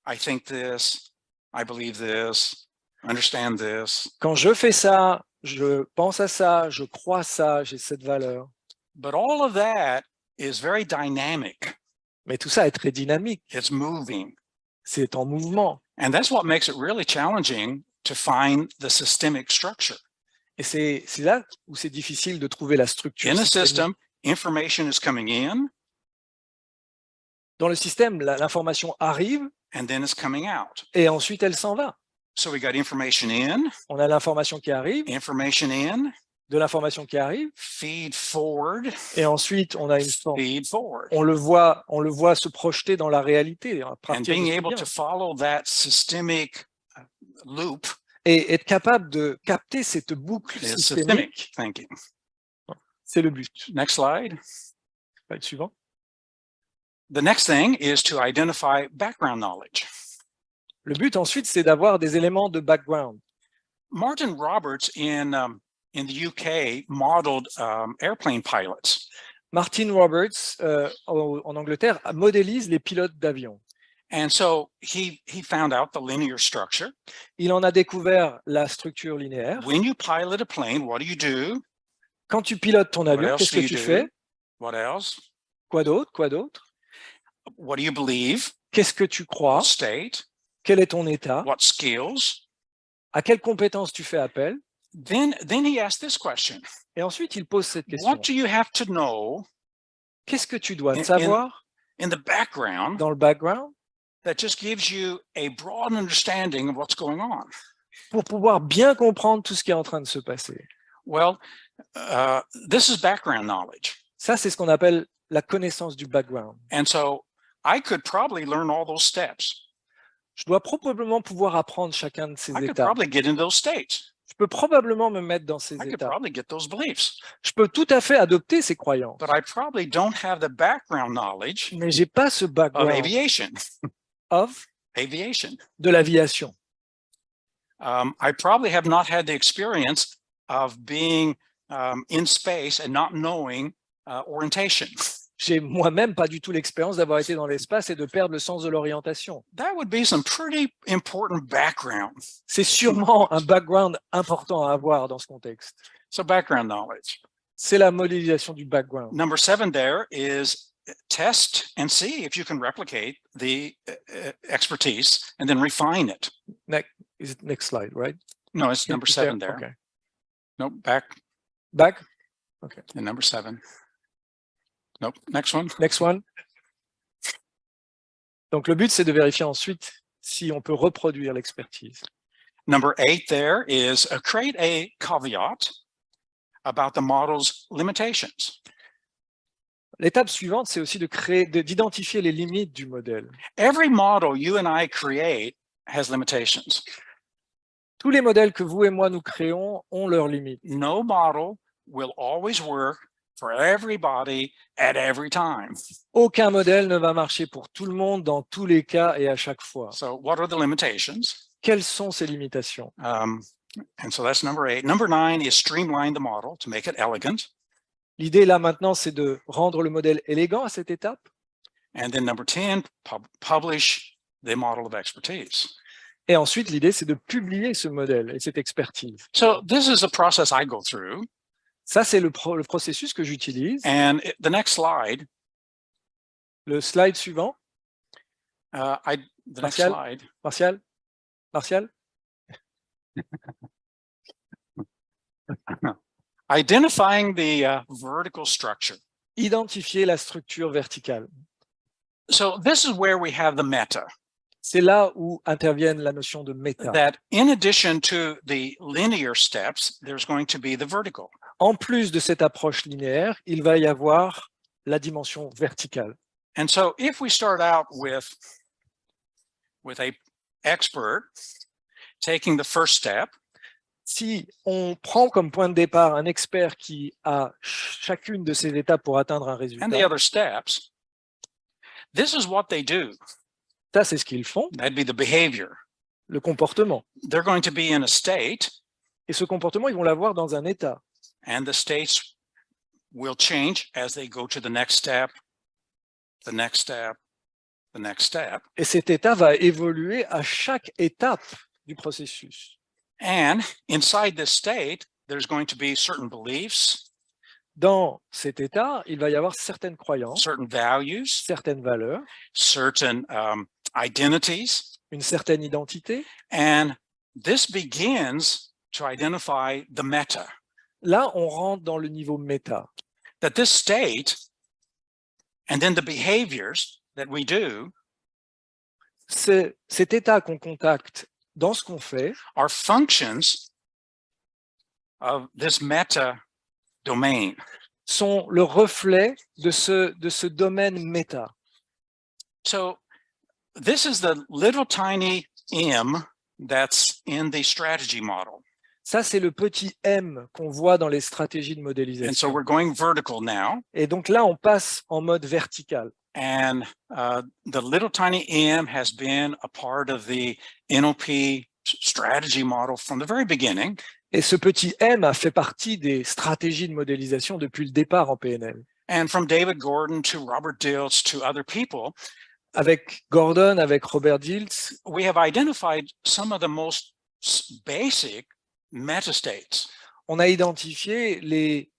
I think this, I believe this, understand this. Quand je fais ça, je pense à ça, je crois ça, j'ai cette valeur. But all of that is very dynamic. Mais tout ça est très dynamique. It's moving. C'est en mouvement. And that's what makes it really challenging to find the systemic structure. Et c'est là où c'est difficile de trouver la structure. In a systémique. system, information is coming in Dans le système, l'information arrive and then it's coming out. et ensuite elle s'en va. So we got information in, On a l'information qui arrive, information in, de l'information qui arrive, feed forward, et ensuite on a une forme. feed forward. On le voit se projeter dans la réalité. À And partir de being ce able lien. to follow that systemic loop Et être capable de capter cette boucle is systémique, systemic thinking. c'est le but. Next slide. Slide suivant. The next thing is to identify background knowledge. Le but ensuite, c'est d'avoir des éléments de background. Martin Roberts in the UK modeled airplane pilots. Martin Roberts, en Angleterre, modélise les pilotes d'avion. And so he found out the linear structure. Il en a découvert la structure linéaire. When you pilot a plane, what do you do? Quand tu pilotes ton avion, else qu'est-ce do que you tu do? fais? What else? Quoi d'autre? Quoi d'autre? What do you believe? Qu'est-ce que tu crois? What state? Quel est ton état? What skills? À quelles compétences tu fais appel? Then he asked this question. Et ensuite, il pose cette question. What do you have to know Qu'est-ce que tu dois in- savoir in the background dans le background that just gives you a broad understanding of what's going on? pour pouvoir bien comprendre tout ce qui est en train de se passer? Well, this is background knowledge. Ça, c'est ce qu'on appelle la connaissance du background. And so I could probably learn all those steps. Je dois probablement pouvoir apprendre chacun de ces I could étapes. probably get into those states. Je peux probablement me mettre dans ces I could états. probably get those beliefs, Je peux tout à fait adopter ces croyances, but I probably don't have the background knowledge mais j'ai pas ce of background aviation. Aviation. de l'aviation. I probably have not had the experience of being in space and not knowing orientation. J'ai moi-même pas du tout l'expérience d'avoir été dans l'espace et de perdre le sens de l'orientation. That would be some pretty important background. C'est sûrement un background important à avoir dans ce contexte. So background knowledge. C'est la modélisation du background. Number 7 there is test and see if you can replicate the expertise and then refine it. Next slide, right? No, it's number 7 there. Okay. Nope, back Back. and number 7. Nope, next one. Next one. Donc, le but, c'est de vérifier ensuite si on peut reproduire l'expertise. Number 8 there is create a caveat about the model's limitations. L'étape suivante, c'est aussi d'identifier les limites du modèle. Every model you and I create has limitations. Tous les modèles que vous et moi nous créons ont leurs limites. No model will always work for everybody at every time. Aucun modèle ne va marcher pour tout le monde dans tous les cas et à chaque fois. So what are the limitations? Quelles sont ces limitations? And so that's number 8. Number 9 is streamline the model to make it elegant. L'idée là maintenant, c'est de rendre le modèle élégant à cette étape. And then number 10, publish the model of expertise. Et ensuite, l'idée, c'est de publier ce modèle et cette expertise. So this is a process I go through. Ça, c'est le processus que j'utilise. And the next slide, Le slide suivant. the next Martial? slide. Martial? Identifying the vertical structure. Identifier la structure verticale. So this is where we have the meta, C'est là où interviennent la notion de méta. that in addition to the linear steps, there's going to be the vertical. En plus de cette approche linéaire, il va y avoir la dimension verticale. And so if we start out with a expert taking the first step, Si on prend comme point de départ un expert qui a chacune de ces étapes pour atteindre un résultat, and the other steps, this is what they do. ça c'est ce qu'ils font, That'd be the behavior. le comportement. They're going to be in a state, Et ce comportement, ils vont l'avoir dans un état. and the states will change as they go to the next step, the next step, the next step. Et cet état va évoluer à chaque étape du processus. And inside this state, there's going to be certain beliefs, Dans cet état, il va y avoir certaines croyances, certain values, certaines valeurs, certain identities, une certaine identité. and this begins to identify the meta. Là, on rentre dans le niveau méta. That this state, and then the behaviors that we do, Cet état qu'on contacte dans ce qu'on fait are functions of this meta domain. sont le reflet de ce domaine méta. So this is the little tiny M that's in the strategy model. Ça, c'est le petit M qu'on voit dans les stratégies de And so modélisation. we're going vertical now. Et donc là, on passe en mode vertical. And the little tiny M has been a part of the NLP strategy model from the very beginning. Et ce petit M a fait partie des stratégies de modélisation depuis le départ en PNL. And from David Gordon to Robert Dilts to other people, Avec Gordon, avec Robert Dilts, we have identified some of the most basic metastates. on a identifié les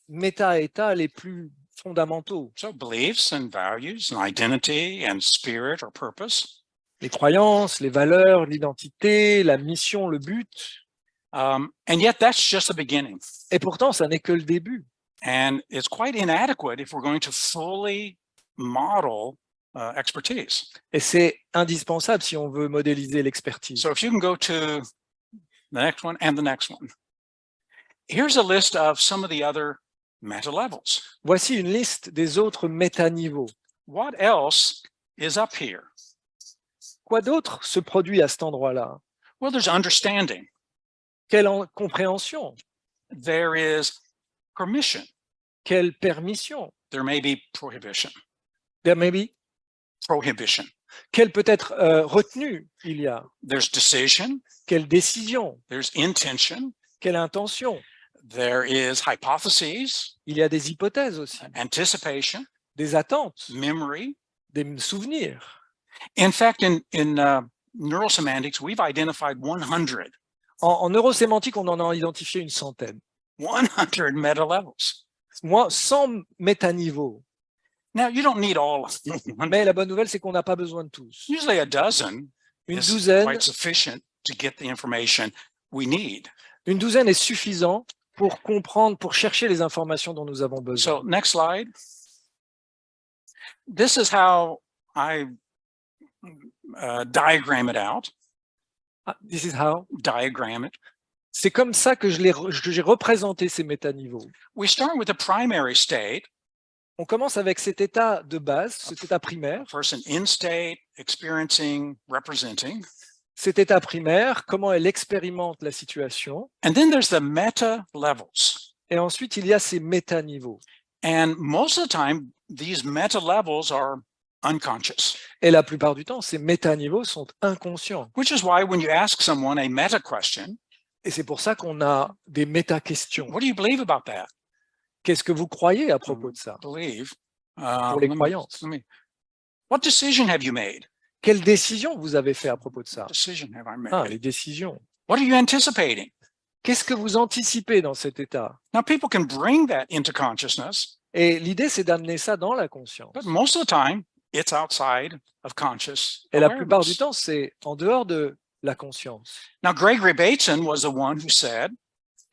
méta-états les plus fondamentaux. So beliefs and values and identity and spirit or purpose. Les croyances, les valeurs, l'identité, la mission, le but. And yet that's just the beginning. Et pourtant, ça n'est que le début. And it's quite inadequate if we're going to fully model expertise. Et c'est indispensable si on veut modéliser l'expertise. So if you can go to the next one and the next one. Here's a list of some of the other meta levels. Voici une liste des autres métaniveaux. What else is up here? Quoi d'autre se produit à cet endroit-là? Well, there's understanding. Quelle compréhension, There is permission. quelle permission. There may be prohibition. There may be. Prohibition. Quelle peut-être retenue il y a. There's decision. Quelle décision, There's intention. quelle intention. There is hypotheses, Il y a des hypothèses aussi, anticipation, des attentes, memory. des souvenirs. In fact, in neurosemantics, we've identified 100 En neurosémantique, on en a identifié une centaine. 100 meta levels. Moi, 100 métaniveaux. Now, you don't need all of them. Mais la bonne nouvelle, c'est qu'on n'a pas besoin de tous. Usually a dozen Une is douzaine, quite sufficient to get the information we need. une douzaine est suffisant pour comprendre, pour chercher les informations dont nous avons besoin. So next slide. This is how I diagram it out. Ah, this is how. Diagram it. C'est comme ça que j'ai représenté ces métaniveaux. We start with the primary state, On commence avec cet état de base, cet état primaire. person in state, experiencing, representing. Cet état primaire, comment elle expérimente la situation. And then there's the meta levels. Et ensuite, il y a ces métaniveaux. And most of the time, these meta levels are unconscious, Et la plupart du temps, ces métaniveaux sont inconscients. which is why when you ask someone a meta question, Et c'est pour ça qu'on a des méta-questions. what do you believe about that? Qu'est-ce que vous croyez à propos de ça? Believe. Pour les croyances. What decision have you made? Quelle décision vous avez fait à propos de ça? Decision have I made? Ah, les décisions. What are you anticipating? Qu'est-ce que vous anticipez dans cet état? Now, people can bring that into consciousness, Et l'idée, c'est d'amener ça dans la conscience. but most of the time, it's outside of conscious Et la plupart du awareness. temps, c'est en dehors de la conscience. Now, Gregory Bateson was the one who said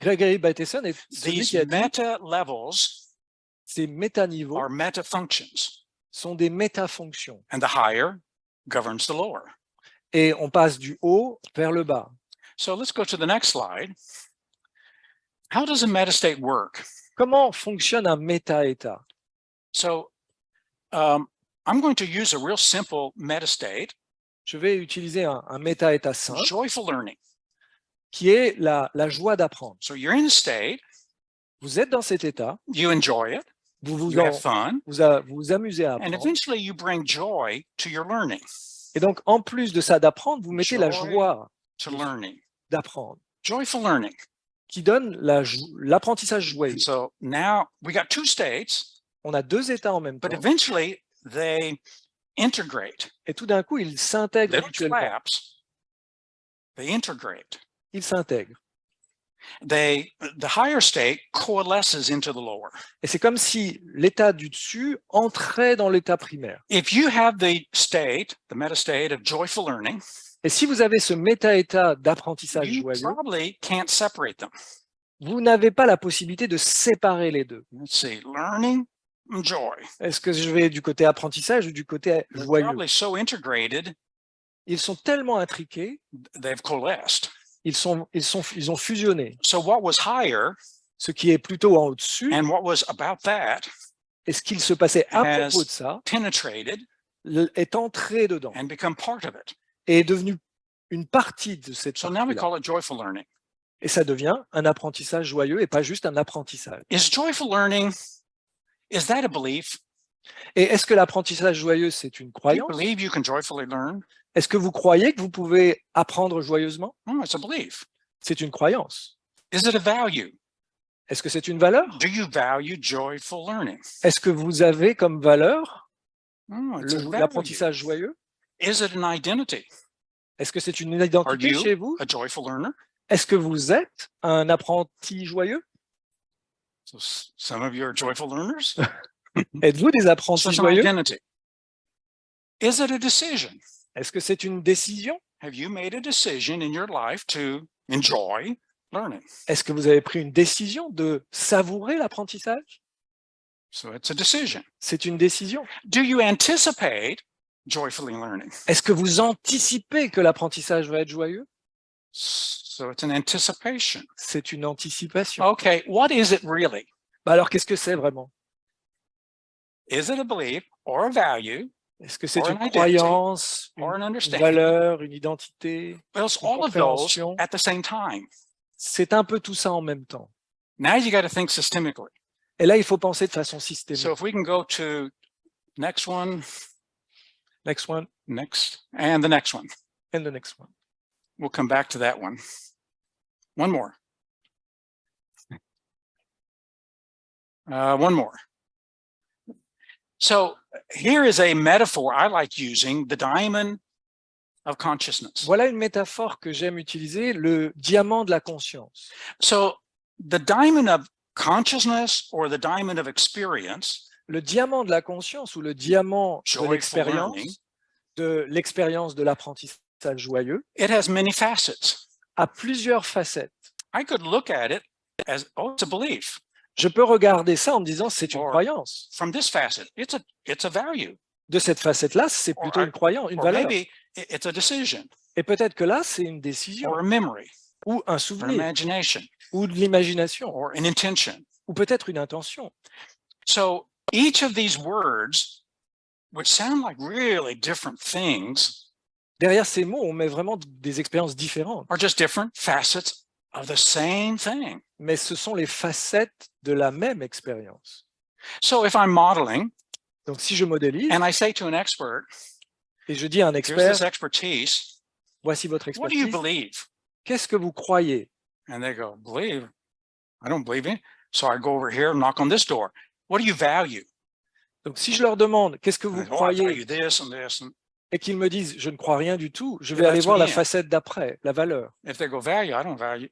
Gregory Bateson est celui these qui a dit meta levels ces métaniveaux are meta functions, sont des métafonctions. and the higher governs the lower. Et on passe du haut vers le bas. So let's go to the next slide. How does a metastate work? Comment fonctionne un méta-état? So I'm going to use a real simple metastate, Je vais utiliser un méta-état simple joyful learning. qui est la joie d'apprendre. So you're in the state, Vous êtes dans cet état, you enjoy it, vous vous, you have fun, vous amusez à and apprendre. eventually you bring joy to your learning, Et donc, en plus de ça d'apprendre, vous mettez la Joy. joie to learning, d'apprendre, joyful learning. qui donne l'apprentissage joyeux. So now we got two states, On a deux états en même temps, but eventually they integrate. et tout d'un coup, ils s'intègrent Little mutuellement. flaps, they integrate. Ils s'intègrent. The higher state coalesces into the lower. Et c'est comme si l'état du dessus entrait dans l'état primaire. If you have the state, the meta state of joyful learning, Et si vous avez ce méta-état d'apprentissage you joyeux, probably can't separate them. vous n'avez pas la possibilité de séparer les deux. Let's see, learning and joy. Est-ce que je vais du côté apprentissage ou du côté They're joyeux? probably so integrated, Ils sont tellement intriqués, they've coalesced. ils ont fusionné. So what was higher Ce qui est plutôt en au-dessus, and what was about that et ce qu'il se passait à has propos de ça, penetrated est entré dedans and become part of it. et est devenu une partie de cette So now we partie-là. call it joyful learning. Et ça devient un apprentissage joyeux et pas juste un apprentissage. Is joyful learning, is that a belief? Et est-ce que l'apprentissage joyeux, c'est une Do you croyance? believe you can joyfully learn? Est-ce que vous croyez que vous pouvez apprendre joyeusement? No, it's a belief. C'est une croyance. Is it a value? Est-ce que c'est une valeur? Do you value joyful learning? Est-ce que vous avez comme valeur No, it's a value. l'apprentissage joyeux? Is it an identity? Est-ce que c'est une identité you? chez vous? A joyful learner? Est-ce que vous êtes un apprenti joyeux? So some of you are joyful learners. Êtes-vous des So apprentis it's an joyeux? identity. Is it a decision? Est-ce que c'est une décision? Have you made a decision in your life to enjoy learning? Est-ce que vous avez pris une décision de savourer l'apprentissage? So it's a decision. C'est une décision. Do you anticipate joyfully learning? Est-ce que vous anticipez que l'apprentissage va être joyeux? So it's an anticipation. C'est une anticipation. Okay, what is it really? Bah alors, qu'est-ce que c'est vraiment? Is it a belief or a value Est-ce que c'est Or une an identity, croyance, or an une understanding? valeur, une identité? Well, it's Une all of those compréhension. at the same time. c'est un peu tout ça en même temps. Now you got to think systemically. Et là, il faut penser de façon So systémique. if we can go to next one, Next one next, and the next one. and the next one. We'll come back to that one. One more. One more. So here is a metaphor I like using, the diamond of consciousness. Voilà une métaphore que j'aime utiliser, le diamant de la conscience. So the diamond of consciousness or the diamond of experience Le diamant de la conscience ou le diamant de Joyful learning. l'expérience de l'apprentissage joyeux it has many facets. a plusieurs facettes. I could look at it as, oh, it's a belief. Je peux regarder ça en me disant c'est une Or- croyance. From this facet, it's a value. De cette facette-là, c'est Or plutôt I- une croyance, une Or valeur. maybe it's a decision Et peut-être que là, c'est une décision or a memory ou un or souvenir imagination ou de l'imagination or an intention. ou peut-être une intention. So each of these words, which sound like really different things, Derrière ces mots, on met vraiment des expériences différentes. are just different facets of the same thing. Mais ce sont les facettes de la même expérience. So if I'm modeling Donc, si je modélise and I say to an expert, et je dis à un here's expert, this expertise, voici votre what do you expertise, believe? qu'est-ce que vous croyez? And they go, believe? I don't believe it. So I go over here and knock on this door. What do you value? Donc, si je leur demande qu'est-ce que And vous they go, oh, I croyez value this and this. And et qu'ils me disent je ne crois rien du tout, je vais Yeah, aller that's voir la me. facette d'après, la valeur. if they go value, I don't value.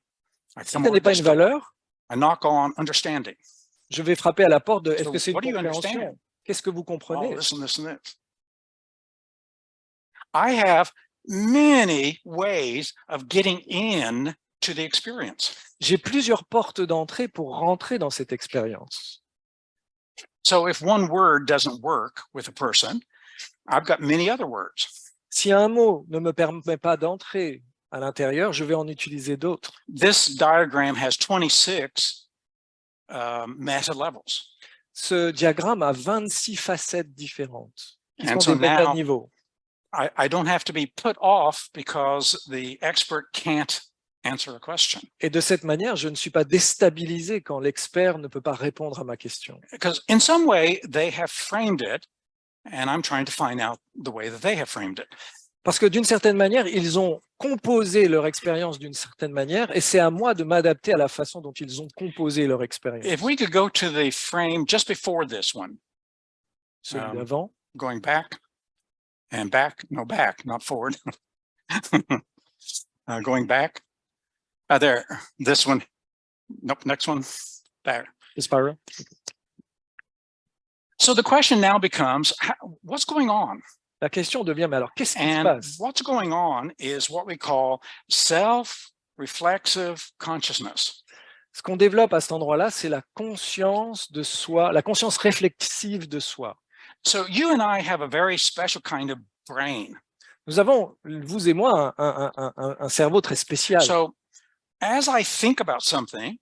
I Si come ce over n'est to pas this une door. valeur, I knock on understanding. je vais frapper à la porte de est-ce So que c'est une what do you compréhension? understand? Qu'est-ce que vous Oh, comprenez? this and this and this. I have many ways of getting in to the experience. J'ai plusieurs portes d'entrée pour rentrer dans cette expérience. So if one word doesn't work with a person, I've got many other words. Si un mot ne me permet pas d'entrer à l'intérieur, je vais en utiliser d'autres. This diagram has 26 meta levels. Ce diagramme a 26 facettes différentes, qui And sont so des now méta-niveaux. I don't have to be put off because the expert can't answer a question. Et de cette manière, je ne suis pas déstabilisé quand l'expert ne peut pas répondre à ma question. Because in some way they have framed it, and I'm trying to find out the way that they have framed it. Parce que d'une certaine manière, ils ont composé leur expérience d'une certaine manière, et c'est à moi de m'adapter à la façon dont ils ont composé leur expérience. If we could go to the frame just before this one, Celui d'avant, going back and back, no, back, not forward. Going back. There, this one. Nope, next one. There. the spiral. So the question now becomes, what's going on? La question devient, mais alors qu'est-ce qui se And passe? what's going on is what we call self-reflexive consciousness. Ce qu'on développe à cet endroit-là, c'est la conscience de soi, la conscience réflexive de soi. So you and I have a very special kind of brain. Nous avons, vous et moi, un cerveau très spécial. So as I think about something,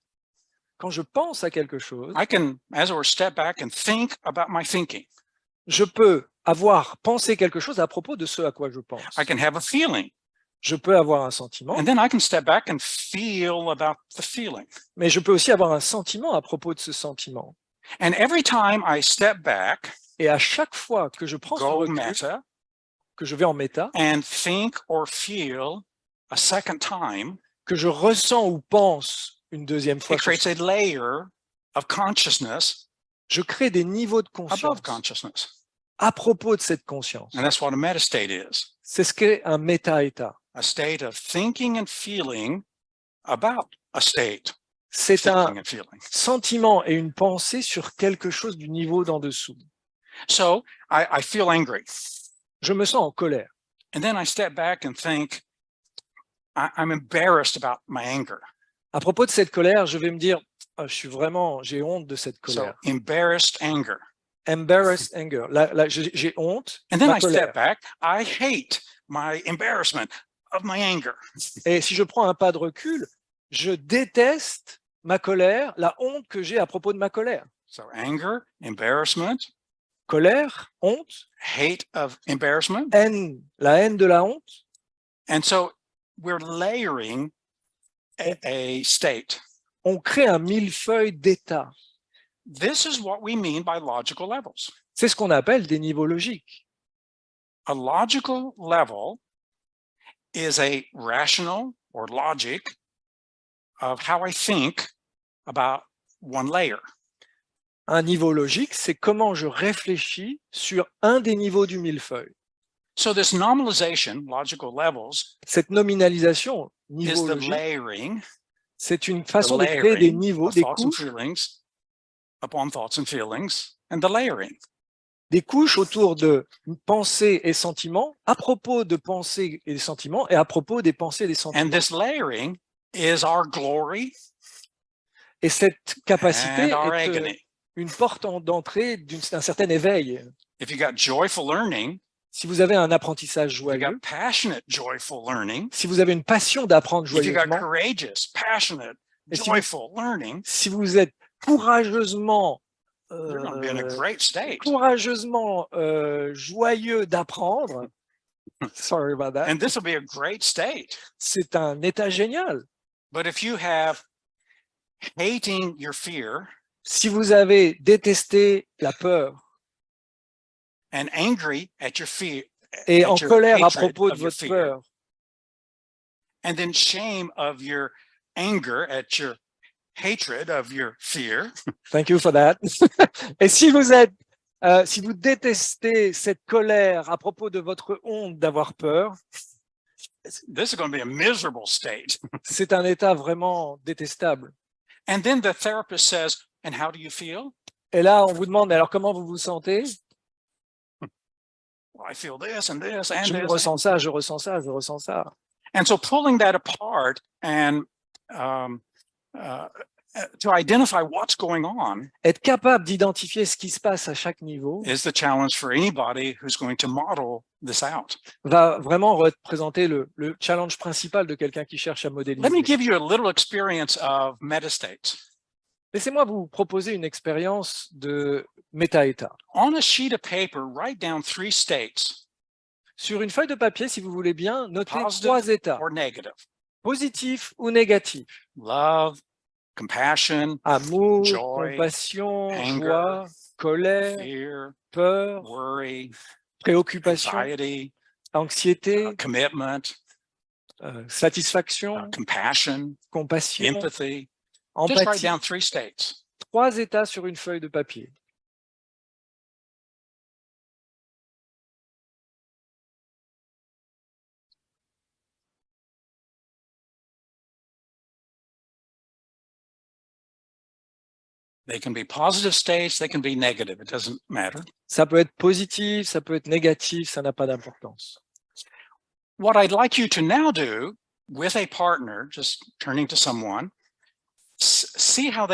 Quand je pense à quelque chose, I can, as it were, step back and think about my thinking. je peux avoir pensé quelque chose à propos de ce à quoi je pense. I can have a feeling, Je peux avoir un sentiment, and then I can step back and feel about the feeling. mais je peux aussi avoir un sentiment à propos de ce sentiment. And every time I step back, Et à chaque fois que je prends ce go recul, meta, que je vais en méta, and think or feel a second time, que je ressens ou pense une deuxième fois, it creates a layer of consciousness je crée des niveaux de conscience above consciousness. à propos de cette conscience. And that's what a metastate is, C'est ce qu'est un méta-état. a state of thinking and feeling about a state, C'est un thinking and feeling. sentiment et une pensée sur quelque chose du niveau d'en dessous. So I feel angry. Je me sens en colère. And then I step back and think, I'm embarrassed about my anger. À propos de cette colère, je vais me dire, ah, j'ai honte de cette So colère. embarrassed anger. Embarrassed anger. Là, j'ai honte, And then ma I colère. step back. I hate my embarrassment of my anger. Et si je prends un pas de recul, je déteste ma colère, la honte que j'ai à propos de ma colère. So anger, embarrassment, Colère, honte, hate of embarrassment. haine, la haine de la honte. And so we're layering a state. On crée un millefeuille d'états. This is what we mean by logical levels. C'est ce qu'on appelle des niveaux logiques. A logical level is a rational or logic of how I think about one layer. Un niveau logique, c'est comment je réfléchis sur un des niveaux du millefeuille. So this nominalization, logical levels, Cette nominalisation, is niveau the logique, layering, c'est une the façon de créer des layering niveaux, of des thoughts and couches feelings upon thoughts and feelings, and the layering. autour de pensées et sentiments, à propos de pensées et des sentiments, et à propos des pensées et des And sentiments. this layering is our glory Et cette capacité and our est agony. une porte d'entrée d'un certain éveil. If you got joyful learning, Si vous avez un apprentissage if you joyeux, got passionate, joyful learning, si vous avez une passion d'apprendre if you got joyeusement, courageous, passionate, Et si vous- joyful learning, si vous êtes courageusement, you're going to be in a great state. joyeux d'apprendre, sorry about that, And this will be a great state. c'est un état génial. But if you have hating your fear Si vous avez détesté la peur and angry at your fear, et at en your colère à hatred propos de of your votre fear, peur, and then shame of your anger at your hatred of your fear, thank you for that. Et si si vous détestez cette colère à propos de votre honte d'avoir peur, this is going to be a miserable state. c'est un état vraiment détestable. And then the therapist says, and how do you feel? Et là, on vous demande, alors comment vous vous sentez? Well, I feel this and this and Je this. ressens ça, je ressens ça, je ressens ça. And so pulling that apart and to identify what's going on Être capable d'identifier ce qui se passe à chaque niveau is the challenge for anybody who's going to model this out. va vraiment représenter le challenge principal de quelqu'un qui cherche à Let me modéliser. give you a little experience of metastates. Laissez-moi vous proposer une expérience de méta-état. On a sheet of paper, write down 3 states, Sur une feuille de papier, si vous voulez bien, notez Positive 3 états, or negative. positifs ou négatifs. Love, compassion, Amour, Joy, compassion, anger, joie, colère, fear, peur, worry, préoccupation, anxiety, anxiété, commitment, satisfaction, compassion, compassion, empathy. Just write empathie. down 3 states. 3 états sur une feuille de papier. They can be positive states, they can be negative, it doesn't matter. Ça peut être positif, ça peut être négatif, ça n'a pas d'importance. What I'd like you to now do with a partner, just turning to someone, see how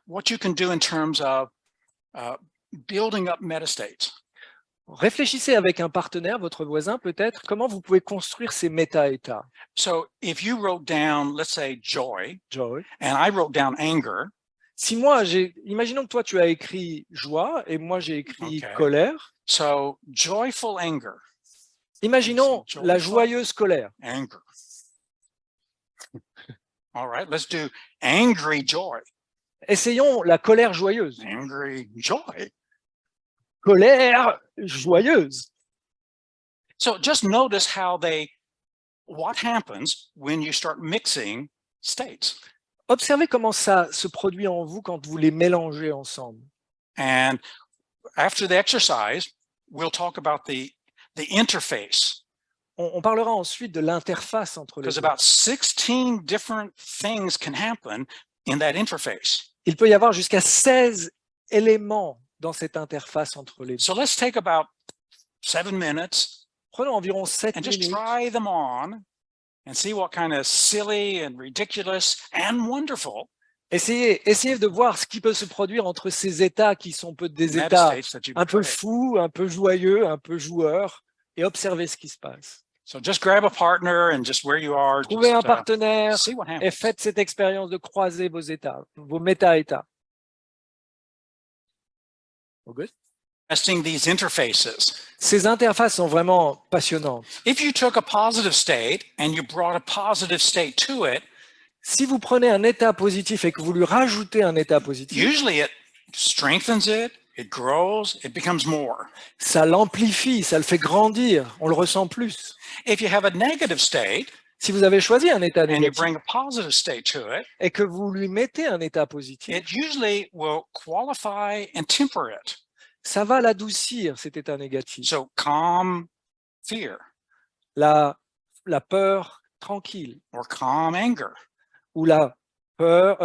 what you can do in terms of building up metastates. Réfléchissez avec un partenaire, votre voisin peut-être, comment vous pouvez construire ces méta-états. So if you wrote down, let's say, joy, Joy. and I wrote down anger, Si moi, imaginons que toi tu as écrit joie et moi j'ai écrit Okay. colère. so joyful anger, Imaginons Joyful. la joyeuse colère. anger. All right, let's do angry joy, Essayons la colère joyeuse. angry joy. Colère joyeuse. So just notice what happens when you start mixing states. Observez comment ça se produit en vous quand vous les mélangez ensemble. And after the exercise, we'll talk about the interface, On parlera ensuite de l'interface entre les because deux. about 16 different things can happen in that interface. Il peut y avoir jusqu'à 16 éléments dans cette interface entre les deux. So let's take about 7 minutes Prenons environ 7 and just minutes try them on and see what kind of silly and ridiculous and wonderful Essayez de voir ce qui peut se produire entre ces états qui sont des états metastates that you un peu create. fous, un peu joyeux, un peu joueurs, et observez ce qui se passe. So just grab a partner and just where you are, Trouvez un just, partenaire see what et happens. faites cette expérience de croiser vos états, vos méta-états. All good? Testing these interfaces. Ces interfaces sont vraiment passionnantes. If you took a positive state and you brought a positive state to it, Si vous prenez un état positif et que vous lui rajoutez un état positif, usually it strengthens it grows, it becomes more. ça l'amplifie, ça le fait grandir, on le ressent plus. If you have a negative state Si vous avez choisi un état and you négatif bring a positive state to it, et que vous lui mettez un état positif, it usually will qualify and temper it. ça va l'adoucir, cet état négatif. So calm fear La peur tranquille or calm anger ou la peur,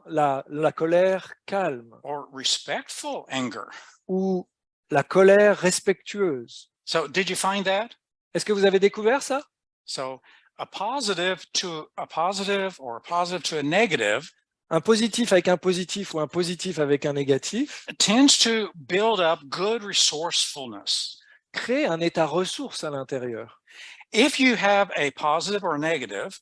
la colère calme or respectful anger. ou la colère respectueuse. So did you find that? Est-ce que vous avez découvert ça? So a positive to a positive or a positive to a negative Un positif avec un positif ou un positif avec un négatif tends to build up good resourcefulness. crée un état ressource à l'intérieur. If you have a positive or a negative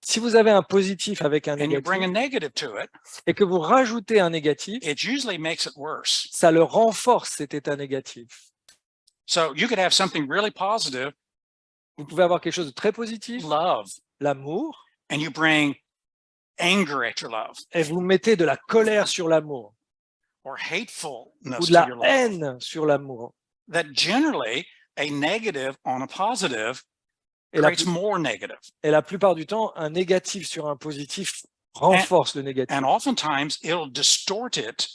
Si vous avez un positif avec un and you bring a négatif negative to it, et que vous rajoutez un négatif, it usually makes it worse. ça le renforce, cet état négatif. So you could have something really positive, Vous pouvez avoir quelque chose de très positif, love, l'amour, and you bring anger at your love et vous mettez de la colère sur l'amour or ou hatefulness de to la your love. haine sur l'amour. That generally a negative on a positive Et la, creates more negative. et la plupart du temps, un négatif sur un positif renforce le négatif. And oftentimes it'll distort it.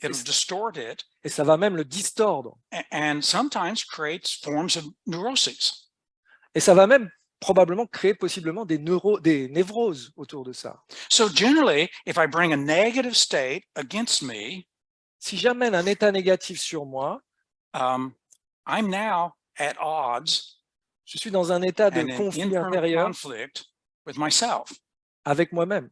It'll distort it Et ça va même le distordre. and sometimes creates forms of neuroses. Et ça va même probablement créer possiblement des névroses autour de ça. So generally, if I bring a negative state against me, Si j'amène un état négatif sur moi, I'm now at odds je suis dans un état de and in conflit internal intérieur conflict with myself. avec moi-même.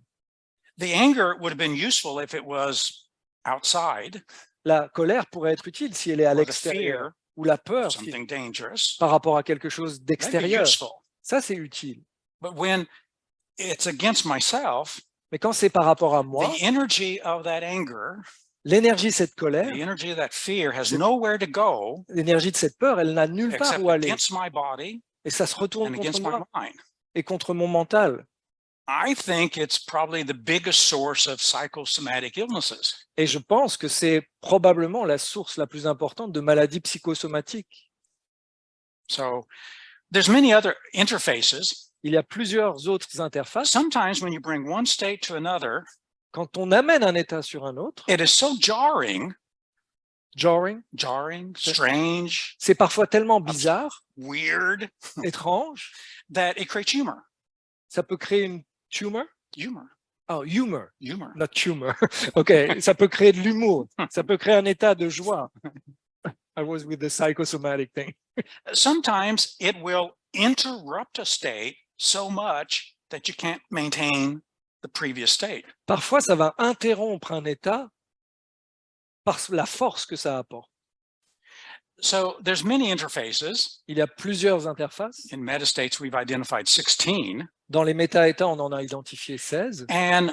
The anger would have been useful if it was outside, La colère pourrait être utile si elle est à or the l'extérieur, fear ou la of peur something dangerous. par rapport à quelque chose That'd be d'extérieur. useful. Ça, c'est utile. But when it's against myself, Mais quand c'est par rapport à moi, the energy of that anger, l'énergie de cette colère, the energy of that fear has nowhere to go l'énergie de cette peur, elle n'a nulle part except où aller. against my body Et ça se retourne and contre against my moi mind. et contre mon mental. I think it's probably the biggest source of psychosomatic illnesses. Et je pense que c'est probablement la source la plus importante de maladies psychosomatiques. So there's many other interfaces. Il y a plusieurs autres interfaces. Sometimes when you bring one state to another, Quand on amène un état sur un autre, it is so jarring, jarring, strange, c'est parfois tellement bizarre, weird, étrange, that it creates humor. ça peut créer une tumor. Humor. Oh, humor, Humor. not tumor. OK, ça peut créer de l'humour, ça peut créer un état de joie. I was with the psychosomatic thing. Sometimes it will interrupt a state so much that you can't maintain the previous state. Parfois, ça va interrompre un état par la force que ça apporte. So there's many interfaces. Il y a plusieurs interfaces. In metastates, we've identified 16. Dans les méta-états, on en a identifié 16. And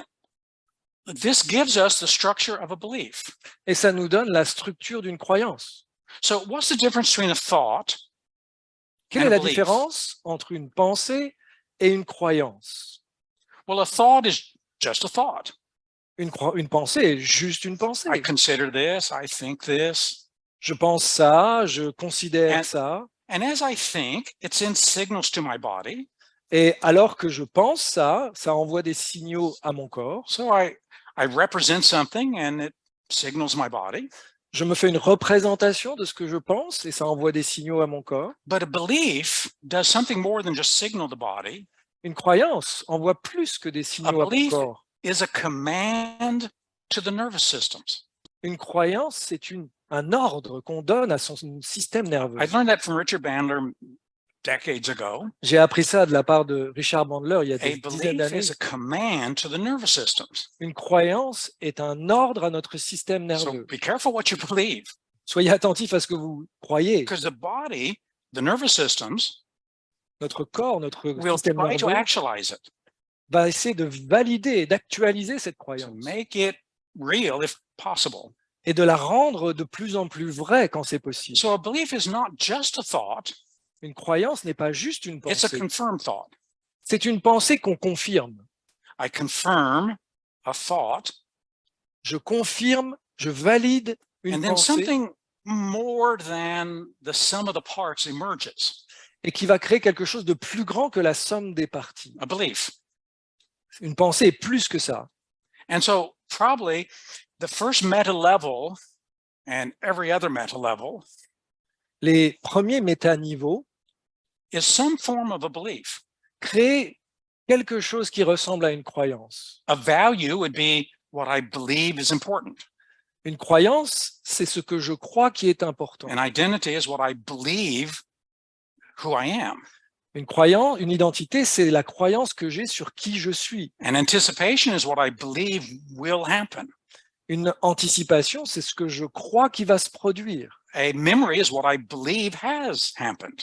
this gives us the structure of a belief. Et ça nous donne la structure d'une croyance. So what's the difference between a thought Quelle and est a la belief? différence entre une pensée et une croyance? Well, a thought is just a thought. Une pensée est juste une pensée. I consider this, I think this. Je pense ça, je considère And- ça. And as I think, it sends signals to my body. Et alors que je pense ça, ça envoie des signaux à mon corps. So I represent something and it signals my body. Je me fais une représentation de ce que je pense et ça envoie des signaux à mon corps. But a belief does something more than just signal the body. Une croyance envoie plus que des signaux à mon belief- corps. Is a command to the nervous systems. Une croyance, c'est un ordre qu'on donne à son système nerveux. I learned that from Richard Bandler decades ago. J'ai appris ça de la part de Richard Bandler il y a A des dizaines belief d'années. is a command to the nervous systems. Une croyance est un ordre à notre système So nerveux. be careful what you believe, Soyez attentifs à ce que vous croyez. because the body, the nervous systems, Notre corps, notre will système try to nerveux actualize it, va essayer de valider et d'actualiser cette to croyance make it real if possible. et de la rendre de plus en plus vraie quand c'est possible. So a belief is not just a thought, Une croyance n'est pas juste une it's a pensée. confirmed thought. C'est une pensée qu'on confirme. I confirm a thought, Je confirme, je valide une and then pensée something more than the sum of the parts emerges, et qui va créer quelque chose de plus grand que la somme des parties. a belief. Une pensée est plus que ça. And so probably the first meta level and every other meta level Les premiers métaniveaux is some form of a belief. créent quelque chose qui ressemble à une croyance. A value would be what I believe is important. Une croyance, c'est ce que je crois qui est important. An identity is what I believe who I am. Une croyance, une identité, c'est la croyance que j'ai sur qui je suis. And anticipation is what I believe will happen. Une anticipation, c'est ce que je crois qui va se produire. A memory is what I believe has happened.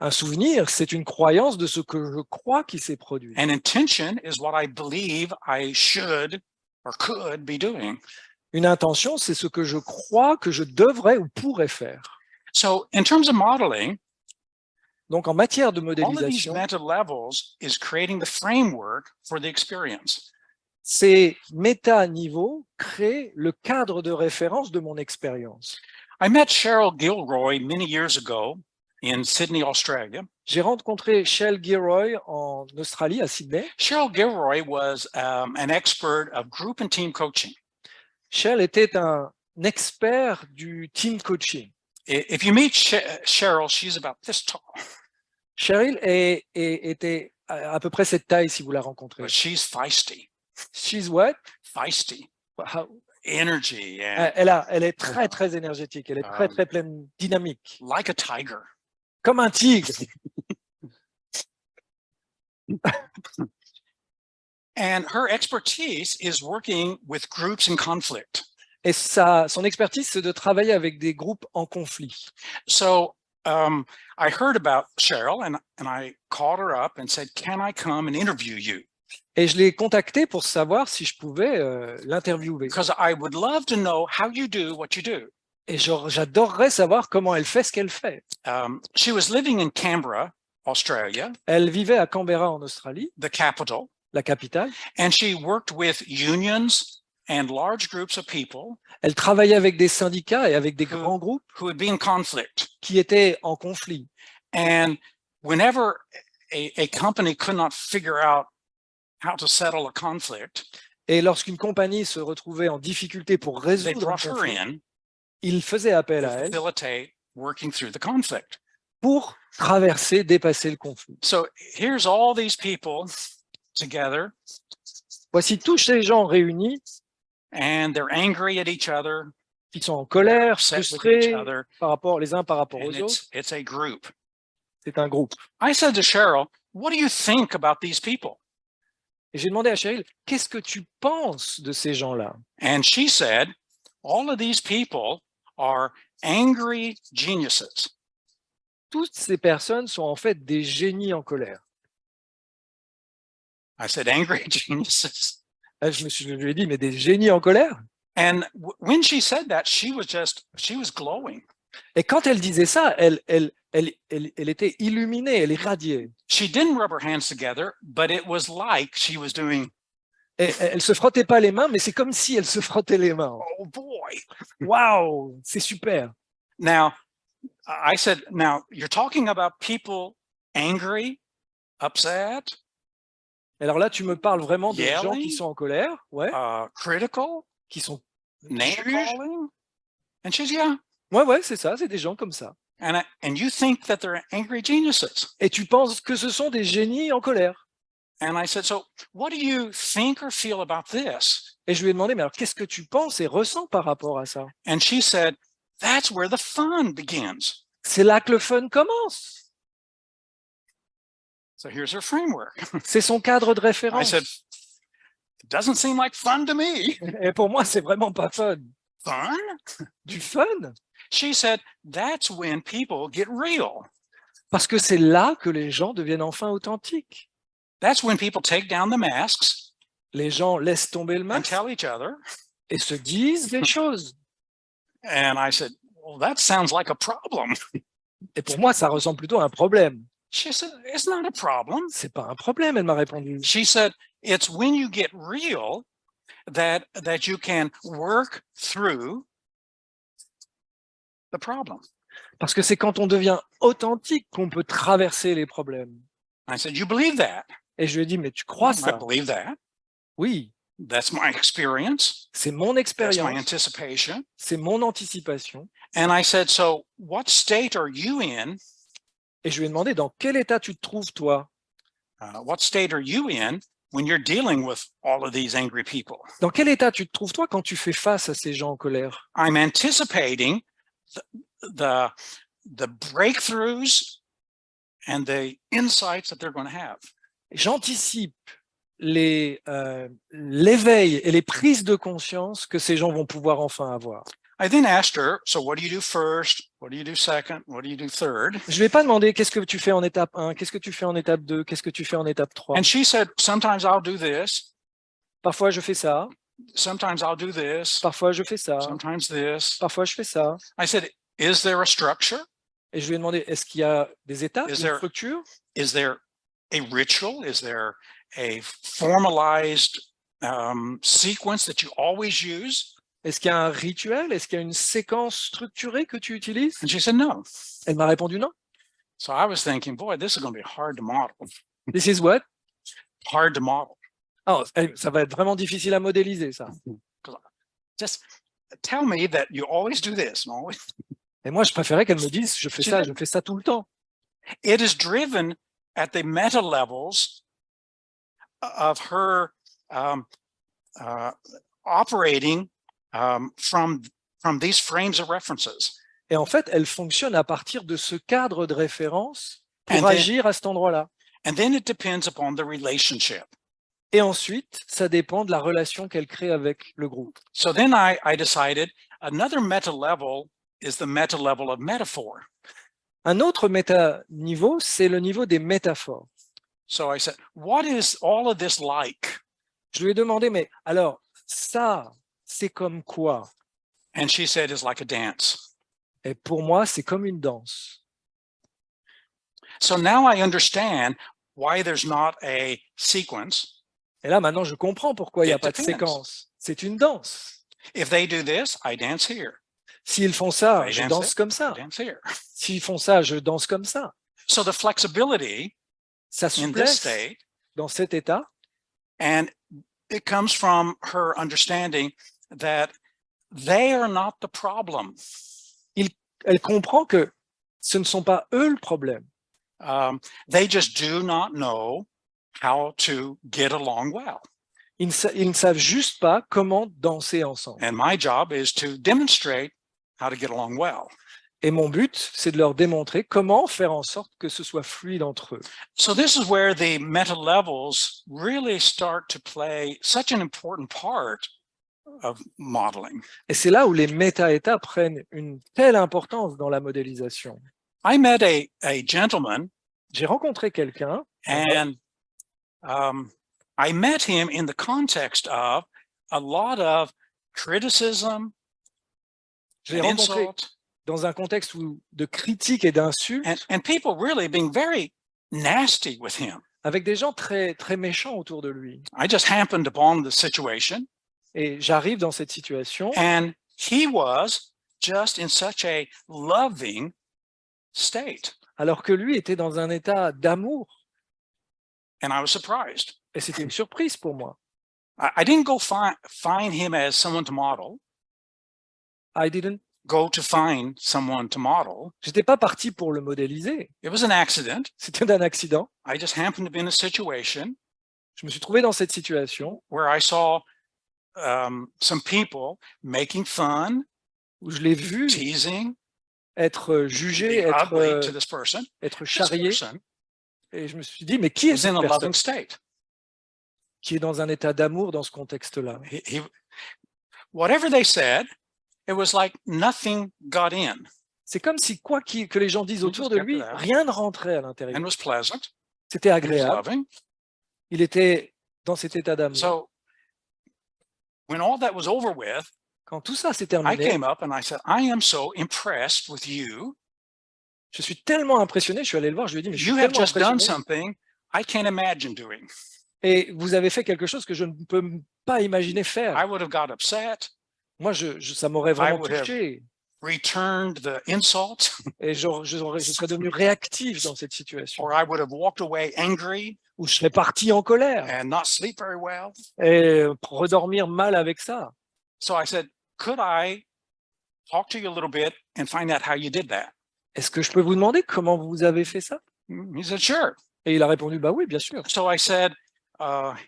Un souvenir, c'est une croyance de ce que je crois qui s'est produit. An intention is what I believe I should or could be doing. Une intention, c'est ce que je crois que je devrais ou pourrais faire. So in terms of modeling, Donc, en matière de all of these modélisation, meta levels is creating the framework for the experience. ces méta-niveaux créent le cadre de référence de mon expérience. I met Cheryl Gilroy many years ago in Sydney, Australia. J'ai rencontré Shell Gilroy en Australie, à Sydney. Cheryl Gilroy was an expert of group and team coaching. Shell était un expert du team coaching. If you meet Cheryl, she's about this tall, Cheryl était à peu près cette taille si vous la rencontrez. but she's feisty, She's what? feisty, How- energy, and Elle est très, très énergétique. Elle est très, très pleine dynamique. like a tiger. Comme un tigre. And her expertise is working with groups in conflict. Et son expertise, c'est de travailler avec des groupes en conflit. So I heard about Cheryl and I called her up and said, can I come and interview you? Et je l'ai contacté pour savoir si je pouvais l'interviewer. Because I would love to know how you do what you do. Et j'adorerais savoir comment elle fait ce qu'elle fait. She was living in Canberra, Australia, Elle vivait à Canberra en Australie, the capital, la capitale. and she worked with unions and large groups of people Elle travaillait avec des syndicats et avec des grands groupes who would be in conflict. qui étaient en conflit. And whenever a company could not figure out how to settle a conflict, Et lorsqu'une compagnie se retrouvait en difficulté pour they résoudre un brought her conflit, in il faisait appel to à elle facilitate working through the conflict. pour traverser, dépasser le conflit. So here's all these people together, Voici tous ces gens réunis and they're angry at each other, qui sont en colère, upset with each frustrés other, les uns par rapport and aux autres. it's a group. C'est un groupe. I said to Cheryl, what do you think about these people? Et j'ai demandé à Cheryl, qu'est-ce que tu penses de ces gens-là? And she said, all of these people are angry geniuses. Toutes ces personnes sont en fait des génies en colère. I said, angry geniuses. Je lui ai dit, mais des génies en colère? And when she said that, she was glowing. Et quand elle disait ça, elle était illuminée, elle irradiait. She didn't rub her hands together, but it was like she was doing, Et elle se frottait pas les mains, mais c'est comme si elle se frottait les mains. oh boy. Waouh, c'est super. Now, I said, now you're talking about people angry, upset, Alors là, tu me parles vraiment de gens Yelling? qui sont en colère, ouais, critical, qui sont name juges. calling. And she's, yeah. Ouais, c'est ça, c'est des gens comme ça. And you think that they're angry geniuses. Et tu penses que ce sont des génies en colère. And I said, so what do you think or feel about this? Et je lui ai demandé, mais alors qu'est-ce que tu penses et ressens par rapport à ça? And she said, that's where the fun begins. C'est là que le fun commence. So here's her framework. C'est son cadre de I référence. said, it doesn't seem like fun to me. Et pour moi, c'est vraiment pas fun. Fun? Du fun? She said, that's when people get real. Parce que c'est là que les gens deviennent enfin authentiques. That's when people take down the masks Les gens laissent tomber le and masque tell each other. et se disent des choses. And I said, well, that sounds like a problem. Et pour moi, ça ressemble plutôt à un problème. She said, it's not a problem. C'est pas un problème, elle m'a répondu. She said, It's when you get real that you can work through the problem. Parce que c'est quand on devient authentique qu'on peut traverser les problèmes. I said, you believe that? Et je lui ai dit, mais tu crois I ça? believe that. Oui, That's my experience. c'est mon That's my expérience, anticipation. c'est mon anticipation. And I said, so what state are you in? Et je lui ai demandé, dans quel état tu te trouves, toi? What state are you in when you're dealing with all of these angry people? Dans quel état tu te trouves, toi, quand tu fais face à ces gens en colère? I'm anticipating the breakthroughs and the insights that they're going to have. J'anticipe l'éveil et les prises de conscience que ces gens vont pouvoir enfin avoir. I then asked her, so what do you do first? What do you do second? What do you do third? Je ne vais pas demander qu'est-ce que tu fais en étape 1, qu'est-ce que tu fais en étape 2, qu'est-ce que tu fais en étape 3. And she said, sometimes I'll do this. Parfois, je fais ça, Sometimes I'll do this. parfois, je fais ça, Sometimes this. parfois, je fais ça. I said, is there a structure? Et je lui ai demandé, est-ce qu'il y a des étapes, Is une there- structure? Is there a ritual? Is there a formalized sequence that you always use? Est-ce qu'il y a un rituel? Est-ce qu'il y a une séquence structurée que tu utilises? And she said, no. Elle m'a répondu non. So I was thinking, boy, this is going to be hard to model. This is what? Hard to model. Oh, ça va être vraiment difficile à modéliser, ça. Just tell me that you always do this. And always. Et moi, je préférais qu'elle me dise, je fais ça tout le temps. It is driven at the meta levels of her operating from these frames of references. Et en fait, elle fonctionne à partir de ce cadre de référence pour And then- agir à cet endroit-là. And then it depends upon the relationship. Et ensuite, ça dépend de la relation qu'elle crée avec le groupe. So then I decided another meta level is the meta level of metaphor. Un autre méta-niveau, c'est le niveau des métaphores. So I said, what is all of this like? Je lui ai demandé, mais alors, ça, c'est comme quoi? And she said, it's like a dance. Et pour moi, c'est comme une danse. So now I understand why there's not a sequence. Et là, maintenant, je comprends pourquoi il n'y a It pas de depends. séquence. C'est une danse. If they do this, I dance here. S'ils font ça, I je dance danse it. comme I ça. dance here. S'ils font ça, je danse comme ça. So the flexibility Ça in this souplesse state, dans cet état, and it comes from her understanding that they are not the problem. elle comprend que ce ne sont pas eux le problème. They just do not know how to get along well. Ils ne savent juste pas comment danser ensemble. And my job is to demonstrate how to get along well. Et mon but, c'est de leur démontrer comment faire en sorte que ce soit fluide entre eux. So this is where the meta levels really start to play such an important part of modeling. Et c'est là où les méta-états prennent une telle importance dans la modélisation. I met a gentleman, J'ai rencontré quelqu'un and I met him in the context of a lot of criticism J'ai and rencontré insult, dans un contexte de critiques et d'insultes, and people really being very nasty with him. avec des gens très, très méchants autour de lui. I just happened upon the situation, Et j'arrive dans cette situation and he was just in such a loving state. alors que lui était dans un état d'amour. And I was surprised. Et c'était une surprise pour moi. I didn't go find him as someone to model, go to find someone to model. J'étais pas parti pour le modéliser. It was an accident. C'était un accident. I just happened to be in a situation Je me suis trouvé dans cette situation where I saw some people making fun, où je l'ai vu teasing, être jugé, being ugly être, to this person. être This charrié. person Et je me suis dit, mais qui est was cette in a personne loving state. qui est dans un état d'amour dans ce contexte-là? Whatever they said, it was like nothing got in C'est comme si quoi que les gens disent He autour just de kept lui, it out. rien ne rentrait à l'intérieur. and was pleasant. C'était It was agréable. loving. Il était dans cet état d'amour. So when all that was over with, Quand tout ça s'est I terminé, came up and I said, I am so impressed with you. je suis tellement impressionné, je suis allé le voir, je lui ai dit, mais je suis You have tellement just done impressionné. something I can't imagine doing. Et vous avez fait quelque chose que je ne peux pas imaginer I faire. would have got upset, Moi, ça m'aurait vraiment would have- touché. returned the insult, Et je serais devenu réactif dans cette situation. or I would have walked away angry Ou je serais parti en colère and not sleep very well. et redormir mal avec ça. So I said, could I talk to you a little bit and find out how you did that? Est-ce que je peux vous demander comment vous avez fait ça? He said, sure. Et il a répondu, bah oui, bien sûr. So I said,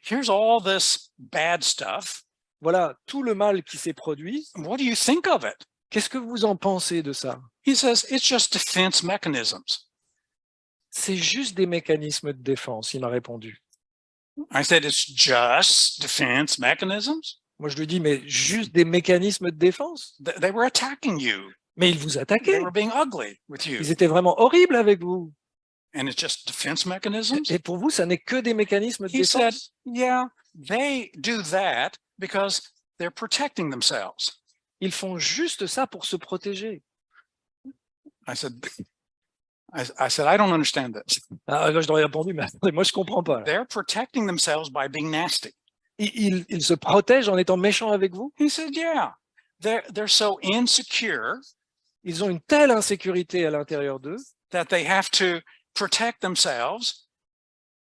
here's all this bad stuff. Voilà tout le mal qui s'est produit. What do you think of it? Qu'est-ce que vous en pensez de ça? He says, it's just defense mechanisms. C'est juste des mécanismes de défense, il m'a répondu. I said, it's just defense mechanisms. Moi, je lui dis, mais juste des mécanismes de défense? They were attacking you. Mais ils vous They attaquaient. were being ugly with you. Ils étaient vraiment horribles avec vous. And it's just defense mechanisms. Et pour vous, ça n'est que des mécanismes de He said, défense? yeah, they do that because they're protecting themselves. Ils font juste ça pour se protéger. I said, I don't understand this. Ah, là, je leur ai répondu, mais attendez, moi, je comprends pas. Là. They're protecting themselves by being nasty. Ils se protègent en étant méchants avec vous? He said, yeah, they're so insecure Ils ont une telle insécurité à l'intérieur d'eux that they have to protect themselves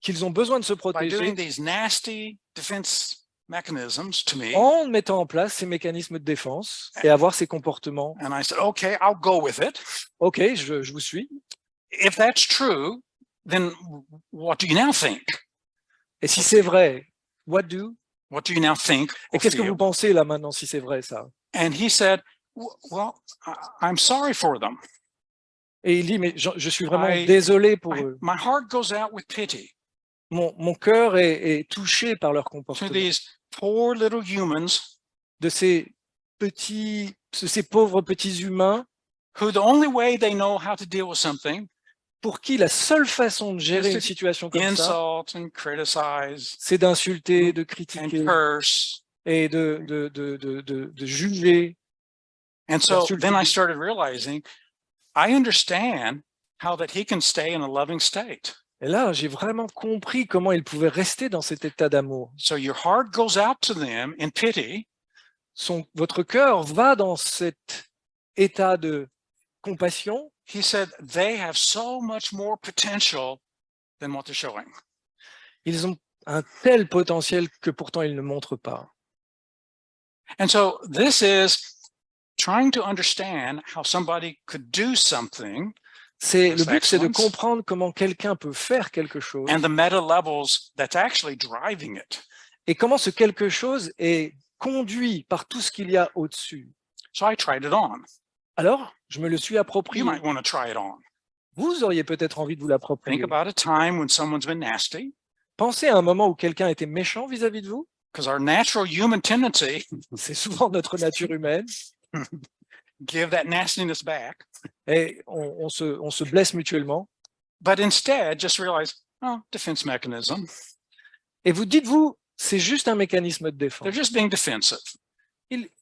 qu'ils ont besoin de se by doing protéger these nasty defense mechanisms to me. en mettant en place ces mécanismes de défense et avoir ces comportements. And I said, okay, I'll go with it. Ok, je vous suis. If that's true, then what do you now think? Et si c'est vrai, what do? What do you now think? Et or qu'est-ce que feel? vous pensez là maintenant si c'est vrai ça? And he said, well, I'm sorry for them. Et il dit, mais je suis vraiment I- désolé pour eux. My heart goes out with pity Mon cœur est touché par leur to comportement. these poor little humans De ces pauvres petits humains who the only way they know how to deal with something pour qui la seule façon de gérer Just une situation comme ça, insult and criticize c'est d'insulter, de and critiquer curse. et de juger. And so Insulter. then I started realizing I understand how that he can stay in a loving state. Et là, j'ai vraiment compris comment ils pouvaient rester dans cet état d'amour. So your heart goes out to them in pity, Votre cœur va dans cet état de compassion. he said they have so much more potential than what they're showing. Ils ont un tel potentiel que pourtant ils ne montrent pas. And so this is trying to understand how somebody could do something Le That's but, c'est de excellence. comprendre comment quelqu'un peut faire quelque chose and the meta levels that's actually driving it. et comment ce quelque chose est conduit par tout ce qu'il y a au-dessus. So I tried it on. Alors, je me le suis approprié. You might want to try it on. Vous auriez peut-être envie de vous l'approprier. Think about a time when someone's been nasty, Pensez à un moment où quelqu'un était méchant vis-à-vis de vous. because our natural human tendency, C'est souvent notre nature humaine. give that nastiness back. Et on se blesse mutuellement. But instead, just realize, oh, defense mechanism. Et vous dites-vous, c'est juste un mécanisme de défense. They're just being defensive.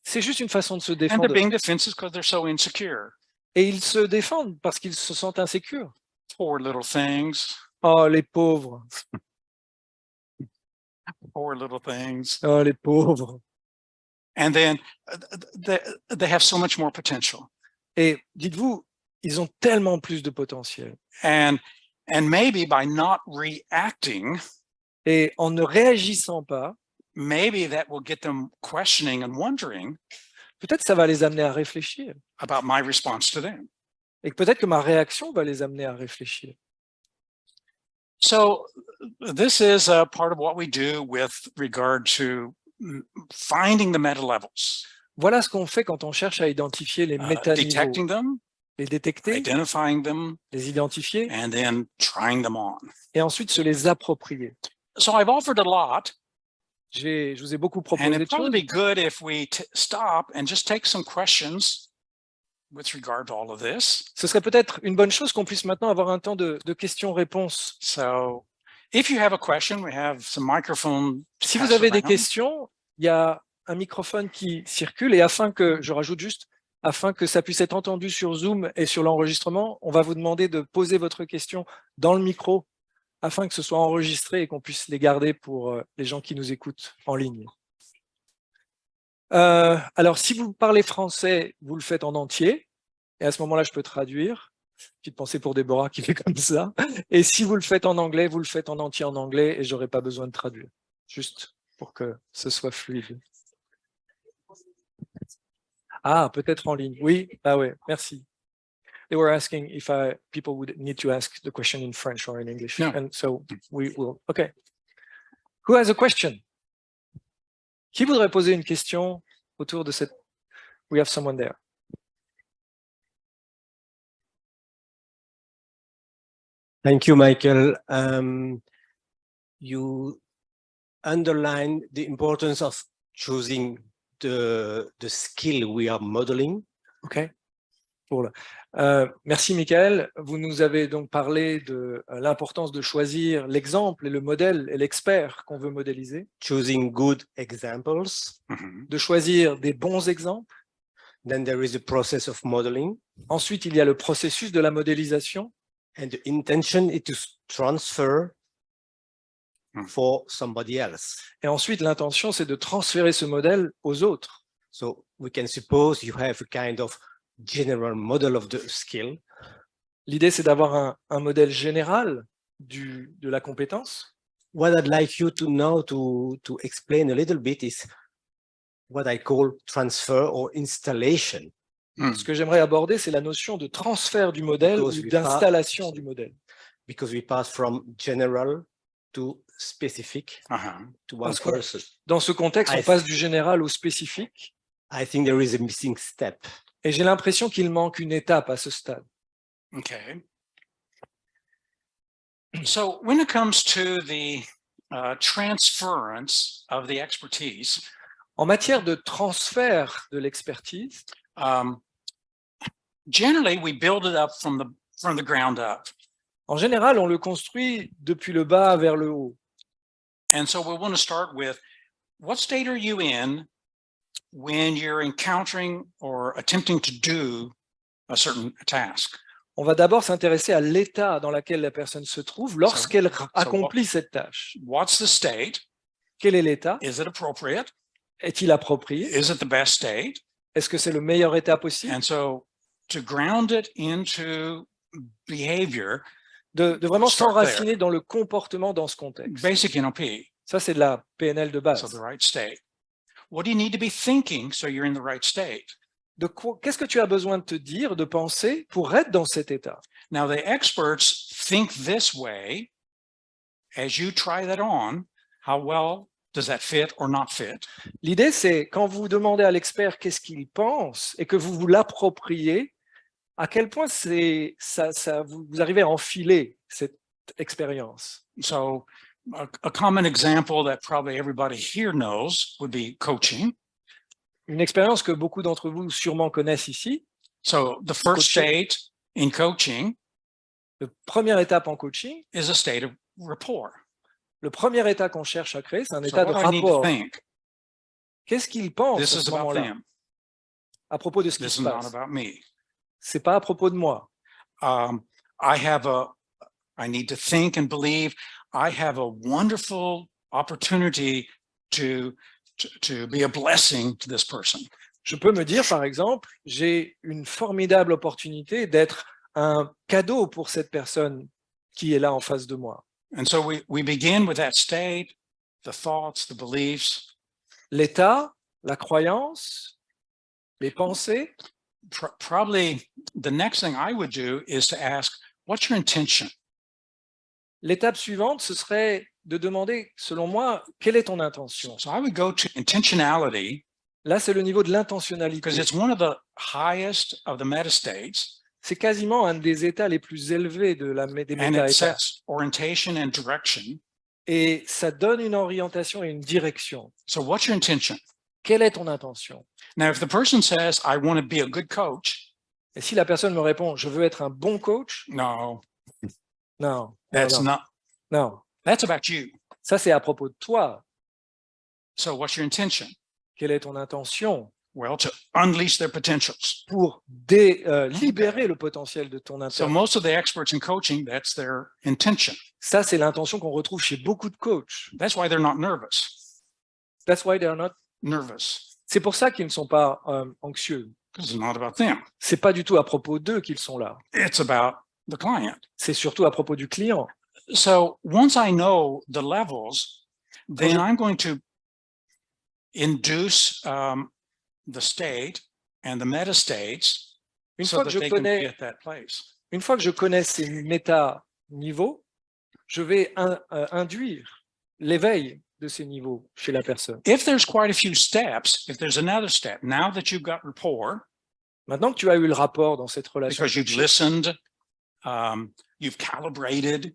C'est juste une façon de se And défendre. they're being defensive because they're so insecure. Et ils se défendent parce qu'ils se sentent insécures. Poor little things. Oh, les pauvres. Poor little things. Oh, les pauvres. And then they have so much more potential. Et dites-vous, ils ont tellement plus de potentiel. And maybe by not reacting, Et en ne réagissant pas, maybe that will get them questioning and wondering peut-être ça va les amener à réfléchir. about my response to them. Et peut-être que ma réaction va les amener à réfléchir. So this is a part of what we do with regard to finding the meta levels, Voilà ce qu'on fait quand on cherche à identifier les métaniveaux, detecting them, les détecter, identifying them, les identifier and then trying them on. et ensuite se les approprier. So I've offered a lot, Je vous ai beaucoup and proposé it'd de choses. probably be good if we stop and just take some questions with regard to all of this. Ce serait peut-être une bonne chose qu'on puisse maintenant avoir un temps de questions-réponses. So if you have a question, we have some microphone. to Si vous pass avez des around. questions, il y a un microphone qui circule et afin que ça puisse être entendu sur Zoom et sur l'enregistrement, on va vous demander de poser votre question dans le micro afin que ce soit enregistré et qu'on puisse les garder pour les gens qui nous écoutent en ligne. Alors, si vous parlez français, vous le faites en entier, et à ce moment-là, je peux traduire. Petite pensée pour Déborah qui fait comme ça. Et si vous le faites en anglais, vous le faites en entier en anglais, et j'aurai pas besoin de traduire, juste pour que ce soit fluide. Ah, peut-être en ligne. Oui, ah ouais, merci. They were asking if people would need to ask the question in French or in English. No. And so we will. Okay. Who has a question? Qui voudrait poser une question autour de cette? We have someone there. Thank you, Michael. You underline the importance of choosing the skill we are modeling. OK. Merci, Michael. Vous nous avez donc parlé de l'importance de choisir l'exemple et le modèle et l'expert qu'on veut modéliser. Choosing good examples. De choisir des bons exemples. Then there is the process of modeling. Ensuite, il y a le processus de la modélisation. And the intention is to transfer for somebody else. Et ensuite, l'intention, c'est de transférer ce modèle aux autres. So we can suppose you have a kind of general model of the skill. L'idée, c'est d'avoir un modèle général de la compétence. What I'd like you to know to explain a little bit is what I call transfer or installation. Ce que j'aimerais aborder, c'est la notion de transfert du modèle ou d'installation du modèle. Because we pass from general to specific to one person. Dans ce contexte, on passe du général au spécifique. I think there is a missing step. Et j'ai l'impression qu'il manque une étape à ce stade. Okay. So when it comes to the transference of the expertise, en matière de transfert de l'expertise, generally we build it up from the ground up. En général, on le construit depuis le bas vers le haut. And so we want to start with, what state are you in when you're encountering or attempting to do a certain task? On va d'abord s'intéresser à l'état dans lequel la personne se trouve lorsqu'elle accomplit cette tâche. What's the state? Quel est l'état? Is it appropriate? Est-il approprié? Is it the best state? Est-ce que c'est le meilleur état possible? And so to ground it into behavior, de vraiment s'enraciner dans le comportement dans ce contexte. Basic NLP. Ça, c'est de la PNL de base. So the right state. What do you need to be thinking so you're in the right state? Qu'est-ce que tu as besoin de te dire, de penser pour être dans cet état? Now the experts think this way. As you try that on, how well does that fit or not fit? L'idée, c'est quand vous demandez à l'expert qu'est-ce qu'il pense et que vous vous l'appropriez, à quel point vous arrivez à enfiler cette expérience. So a common example that probably everybody here knows would be coaching. Une expérience que beaucoup d'entre vous sûrement connaissent ici. So the first state in coaching, la première étape en coaching, is a state of rapport. Le premier état qu'on cherche à créer, c'est un état de rapport. Qu'est-ce qu'il pense à ce moment-là à propos de ce qui se passe? C'est pas à propos de moi. I need to think and believe I have a wonderful opportunity to be a blessing to this person. Je peux me dire, par exemple, j'ai une formidable opportunité d'être un cadeau pour cette personne qui est là en face de moi. And so we begin with that state, the thoughts, the beliefs. L'état, la croyance, les pensées. Probably the next thing I would do is to ask, what's your intention? L'étape suivante, ce serait de demander, selon moi, quelle est ton intention? So I would go to intentionality. Là, c'est le niveau de l'intentionnalité. Because it's one of the highest of the metastates. C'est quasiment un des états les plus élevés des méta-états. Orientation and direction. Et ça donne une orientation et une direction. So what's your intention? Quelle est ton intention? Now, if the person says, I want to be a good coach. Et si la personne me répond, je veux être un bon coach? No. Non. That's not. No. That's about you. Ça, c'est à propos de toi. So what's your intention? Quelle est ton intention? Well, to unleash their potentials. Pour libérer le potentiel de ton intention. So most of the experts in coaching, that's their intention. Ça, c'est l'intention qu'on retrouve chez beaucoup de coachs. That's why they're not nervous. That's why they're not. Nervous, C'est pour ça qu'ils ne sont pas anxieux. because it's not about them. C'est pas du tout à propos d'eux qu'ils sont là. It's about the client. C'est surtout à propos du client. So once I know the levels, then I'm going to induce the state and the meta states Une so fois que that je they can be connais, at that place. une fois que je connais ces méta-niveaux, je vais induire l'éveil de ces niveaux chez la personne. If there's quite a few steps, if there's another step, now that you've got rapport, Maintenant que tu as eu le rapport dans cette relation, because you've listened, you've calibrated,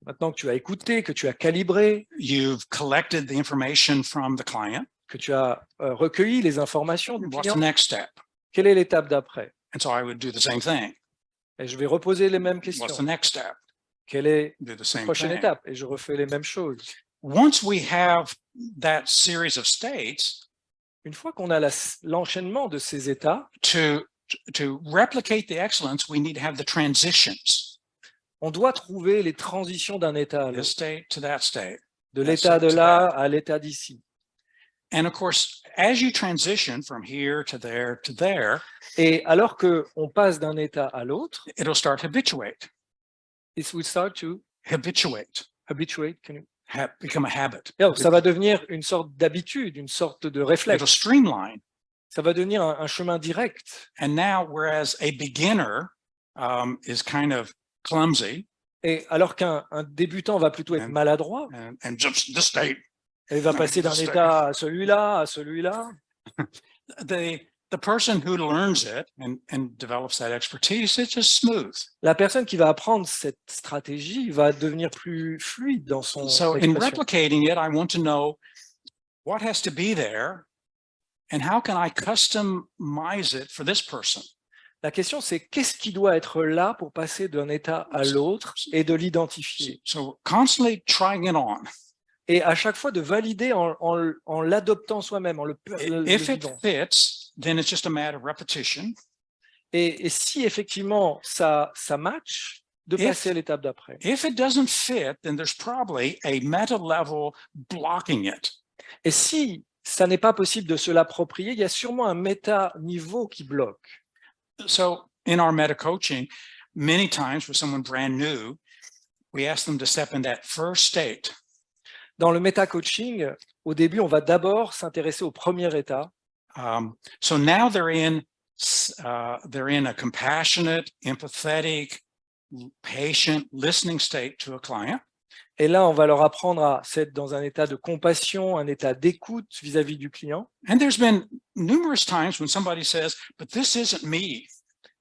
maintenant que tu as écouté, que tu as calibré, you've collected the information from the client, que tu as recueilli les informations du what's the client, next step? quelle est l'étape d'après? And so I would do the same thing. Et je vais reposer les mêmes What's the questions. next step? Quelle est Do the la same prochaine thing. étape? Et je refais les mêmes choses. Once we have that series of states, Une fois qu'on a l'enchaînement de ces états, to replicate the excellence, we need to have the transitions, on doit trouver les transitions d'un état à this l'autre, state to that state. de That's l'état it, de to là à l'état d'ici. And of course, as you transition from here to there, Et alors qu'on passe d'un état à l'autre, it'll start to habituate, it will start to habituate, habituate. become a habit. Ça va devenir une sorte d'habitude, une sorte de It'll réflexe. streamline. Ça va devenir un chemin direct. And now, whereas a beginner is kind of clumsy Et alors qu'un débutant va plutôt être maladroit, and jumps this state, il va passer d'un état à celui-là, the person who learns it and develops that expertise, it's just smooth. la personne qui va apprendre cette stratégie va devenir plus fluide dans son So in expression. replicating it, I want to know what has to be there and how can I customize it for this person? La question, c'est qu'est-ce qui doit être là pour passer d'un état à l'autre et de l'identifier. So constantly trying it on. Et à chaque fois de valider en l'adoptant soi-même, en le If it vivant. fits, then it's just a matter of repetition. Et si effectivement ça match, de If- passer à l'étape d'après. If it doesn't fit, then there's probably a meta level blocking it. Et si ça n'est pas possible de se l'approprier, il y a sûrement un méta-niveau qui bloque. So in our meta coaching, many times for someone brand new, we ask them to step in that first state. Dans le méta-coaching, au début, on va d'abord s'intéresser au premier état. So now they're in a compassionate, empathetic, patient, listening state to a client. Et là, on va leur apprendre à être dans un état de compassion, un état d'écoute vis-à-vis du client. And there's been numerous times when somebody says, but this isn't me.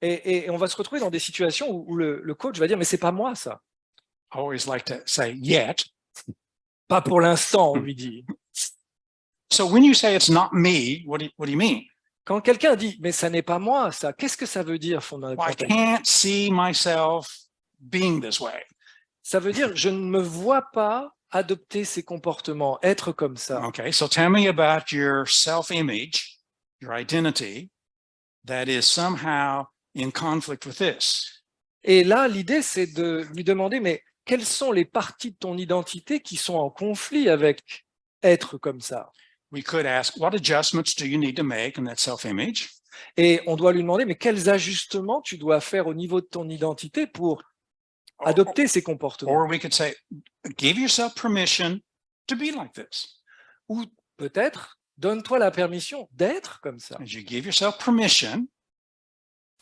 Et on va se retrouver dans des situations où le coach va dire, mais c'est pas moi ça. I always like to say, yet. Pas pour l'instant, on lui dit. So when you say it's not me, what do you mean? Quand quelqu'un dit, mais ça n'est pas moi ça, qu'est-ce que ça veut dire Well, I fondamentalement? can't see myself being this way. Ça veut dire, je ne me vois pas adopter ces comportements, être comme ça. Okay, so tell me about your self-image, your identity, that is somehow in conflict with this. Et là, l'idée, c'est de lui demander, mais quelles sont les parties de ton identité qui sont en conflit avec être comme ça? We could ask, what adjustments do you need to make in that self-image? Et on doit lui demander, mais quels ajustements tu dois faire au niveau de ton identité pour adopter ces comportements? Or we could say, give yourself permission to be like this. Ou peut-être, donne-toi la permission d'être comme ça. As you give yourself permission,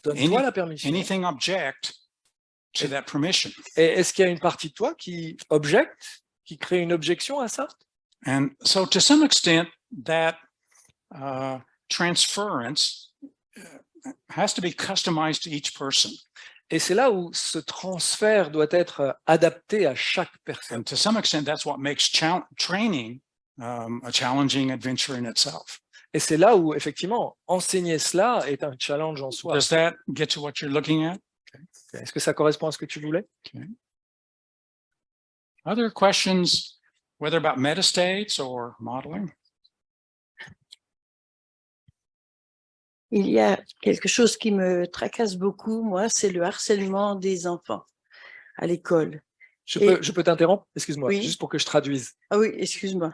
Donne-toi la permission. anything object to that permission. Et est-ce qu'il y a une partie de toi qui objecte, qui crée une objection à ça? And so to some extent, that transference has to be customized to each person. Et c'est là où ce transfert doit être adapté à chaque personne. And to some extent, that's what makes training a challenging adventure in itself. Et c'est là où, effectivement, enseigner cela est un challenge en soi. Does that get to what you're looking at? Est-ce que ça correspond à ce que tu voulais? Other questions, whether about metastates or modeling? Il y a quelque chose qui me tracasse beaucoup, moi, c'est le harcèlement des enfants à l'école. Je peux t'interrompre? Excuse-moi, Oui. juste pour que je traduise. Ah oui, excuse-moi.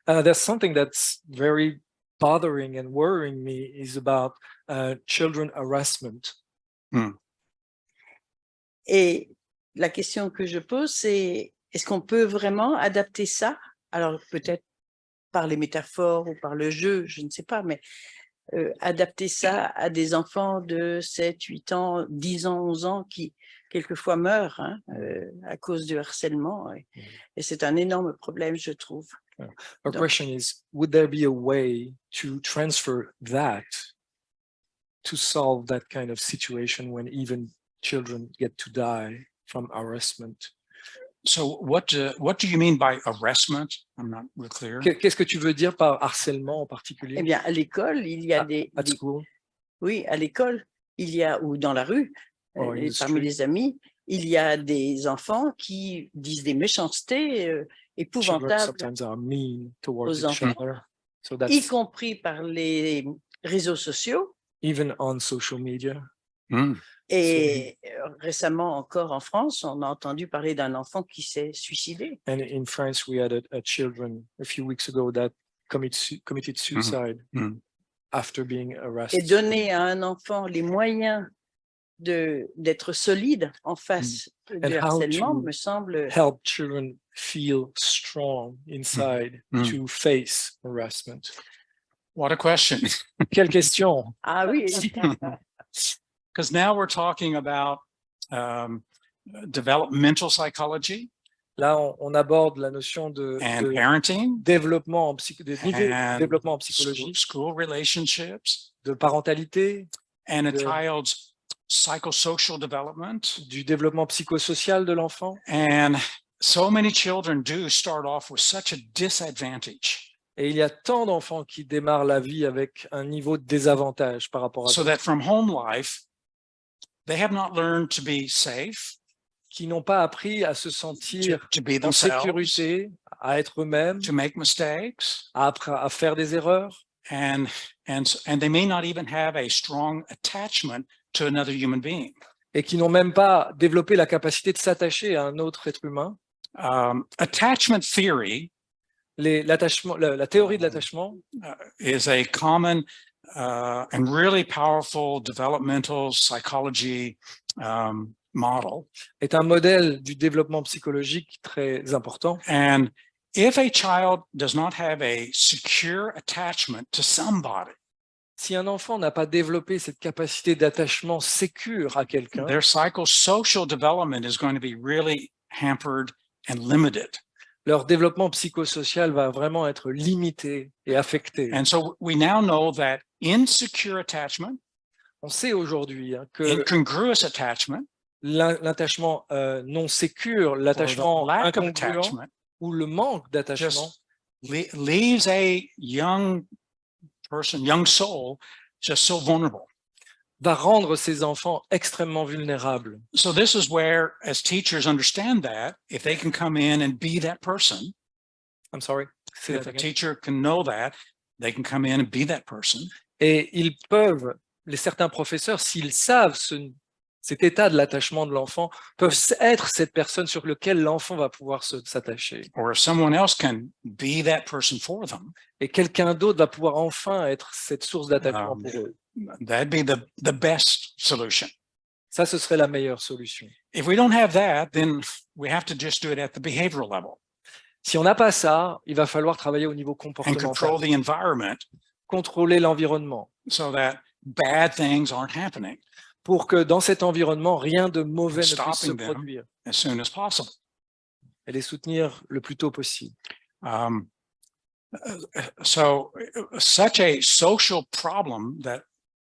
There's something that's very bothering and worrying me is about children harassment. Et la question que je pose, c'est est-ce qu'on peut vraiment adapter ça? Alors peut-être par les métaphores ou par le jeu, je ne sais pas, mais adapter ça à des enfants de 7, 8 ans, 10 ans, 11 ans qui quelquefois meurent hein, à cause du harcèlement. Et c'est un énorme problème, je trouve. Our Donc- question is, would there be a way to transfer that to solve that kind of situation when even children get to die from harassment? So what do you mean by harassment? I'm not real clear. Qu'est-ce que tu veux dire par harcèlement en Eh particulier? bien, à l'école, il y a At school? oui, à l'école, il y a, ou dans la rue, Or in the parmi street? les amis, il y a des enfants qui disent des méchancetés Children épouvantables, sometimes are mean towards aux each enfants. other. So y that's compris par les réseaux sociaux. even on social media. Et récemment encore en France, on a entendu parler d'un enfant qui s'est suicidé. And in France, we had a children a few weeks ago that committed suicide after being Et arrested. donner à un enfant les moyens d'être solide en face du And how harcèlement to me semble help children feel strong inside to face harassment. What a question. Quelle question. ah oui, Because now we're talking about developmental psychology Là, on aborde la notion de and développement parenting, de niveau de développement en school, psychologie, school relationships, de parentalité, and a de- child's psychosocial development. du développement psychosocial de l'enfant. And so many children do start off with such a disadvantage, Et il y a tant d'enfants qui démarrent la vie avec un niveau de désavantage par rapport à so d'autres, that from home life, they have not learned to be safe, qui n'ont pas appris à se sentir to be en themselves, sécurité, à être eux-mêmes, to make mistakes, à faire des erreurs. and they may not even have a strong attachment to another human being. Et qui n'ont même pas développé la capacité de s'attacher à un autre être humain. Attachment theory La théorie de l'attachement is a common and really powerful developmental psychology model. est un modèle du développement psychologique très important. And if a child does not have a secure attachment to somebody, Si un enfant n'a pas développé cette capacité d'attachement sécure à quelqu'un, their psychosocial development is going to be really hampered and limited. leur développement psychosocial va vraiment être limité et affecté. And so we now know that insecure attachment, On sait aujourd'hui que incongruous attachment, l'attachement non sécure, or the l'attachement lack of incongruent attachment ou le manque d'attachement just leaves a young person, young soul, just so vulnerable. va rendre ces enfants extrêmement vulnérables. So this is where, as teachers understand that, if they can come in and be that person, I'm sorry. Say if that a again. teacher can know that, they can come in and be that person. Et ils peuvent, certains professeurs, s'ils savent cet état de l'attachement de l'enfant, peuvent être cette personne sur laquelle l'enfant va pouvoir s'attacher. Or if someone else can be that person for them, Et quelqu'un d'autre va pouvoir enfin être cette source d'attachement pour eux. that'd be the best solution. Ça, ce serait la meilleure solution. If we don't have that, then we have to just do it at the behavioral level Si on n'a pas ça, il va falloir travailler au niveau and control comportemental, the environment contrôler l'environnement, so that bad things aren't happening pour que dans cet environnement, rien de mauvais ne puisse se Stopping them. produire, as soon as possible. et les soutenir le plus tôt possible. So such a social problem that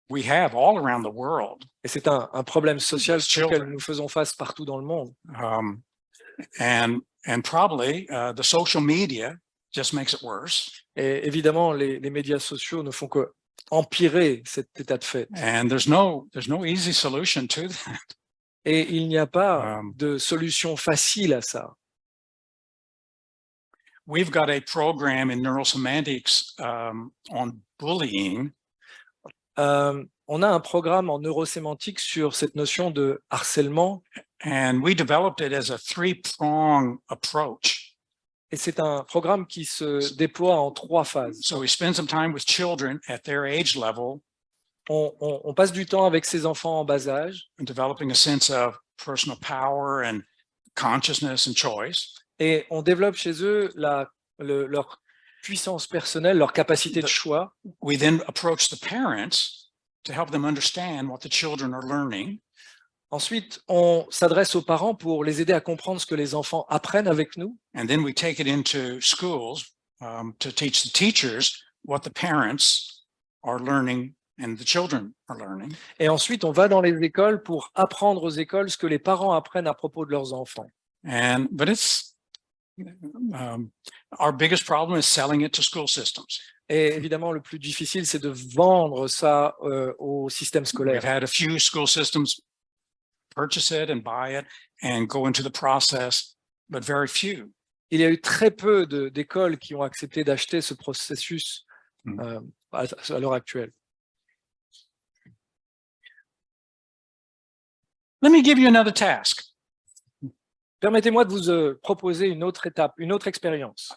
we have all around the world, Et c'est un problème social Children. auquel nous faisons face partout dans le monde. and probably the social media just makes it worse. Et évidemment, les médias sociaux ne font que empirer cet état de fait. And there's no easy solution to that. Et il n'y a pas Um, de solution facile à ça. We've got a program in neurosemantics on bullying, On a un programme en neurosémantique sur cette notion de harcèlement And we developed it as a three-prong approach. Et c'est un programme qui se déploie en 3 phases. So we spend some time with children at their age level On passe du temps avec ses enfants en bas âge and developing a sense of personal power and consciousness and choice. et on développe chez eux leur puissance personnelle, leur capacité de choix. We then approach the parents to help them understand what the children are learning. Ensuite, on s'adresse aux parents pour les aider à comprendre ce que les enfants apprennent avec nous. And then we take it into schools to teach the teachers what the parents are learning and the children are learning. Et ensuite, on va dans les écoles pour apprendre aux écoles ce que les parents apprennent à propos de leurs enfants. But it's our biggest problem is selling it to school systems. Et évidemment, le plus difficile, c'est de vendre ça au système We've scolaire. had a few school systems purchase it and buy it and go into the process, but very few. Il y a eu très peu d'écoles qui ont accepté d'acheter ce processus à l'heure actuelle. Let me give you another task. Permettez-moi de vous proposer une autre étape, une autre expérience.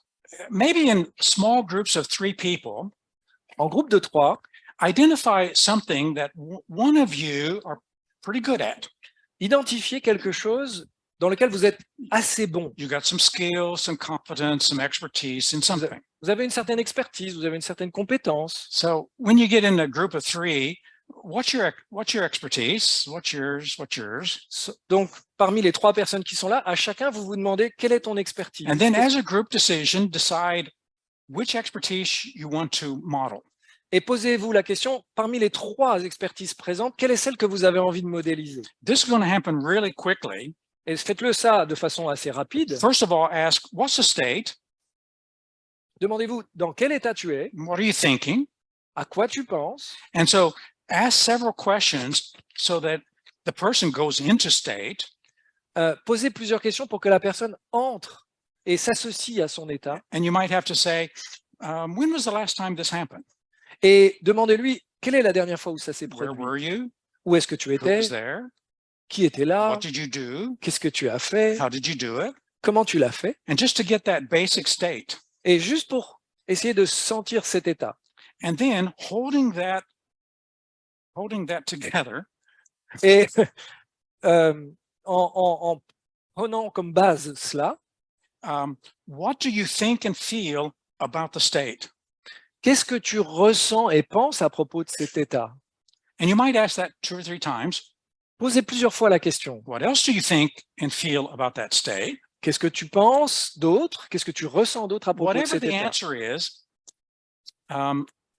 Maybe in small groups of 3 people, En groupe de 3, identify something that one of you are pretty good at. identifiez quelque chose dans lequel vous êtes assez bon. You got some skills, some competence, some expertise in something. Vous avez une certaine expertise, vous avez une certaine compétence. So when you get in a group of 3, what's your expertise? What's yours? Donc, parmi les 3 personnes qui sont là, à chacun, vous vous demandez quelle est ton expertise. And then as a group decision, decide which expertise you want to model. Et posez-vous la question, parmi les 3 expertises présentes, quelle est celle que vous avez envie de modéliser? This is going to happen really quickly. Et faites-le ça de façon assez rapide. First of all, ask, what's the state? Demandez-vous dans quel état tu es, What are you thinking? à quoi tu penses, And so ask several questions so that the person goes into state. posez plusieurs questions pour que la personne entre et s'associe à son état. And you might have to say, when was the last time this happened? Et demandez-lui, quelle est la dernière fois où ça s'est Where produit? were you? Où est-ce que tu Who étais? was there? Qui était là? What did you do? Qu'est-ce que tu as fait? How did you do it? Comment tu l'as fait? And just to get that basic state. Et juste pour essayer de sentir cet état. And then holding that together, Et en prenant comme base cela, what do you think and feel about the state? qu'est-ce que tu ressens et penses à propos de cet état? And you might ask that 2 or 3 times. Posez plusieurs fois la question. What else do you think and feel about that state? Qu'est-ce que tu penses d'autre? Qu'est-ce que tu ressens d'autre à propos de Whatever cet the état? answer is,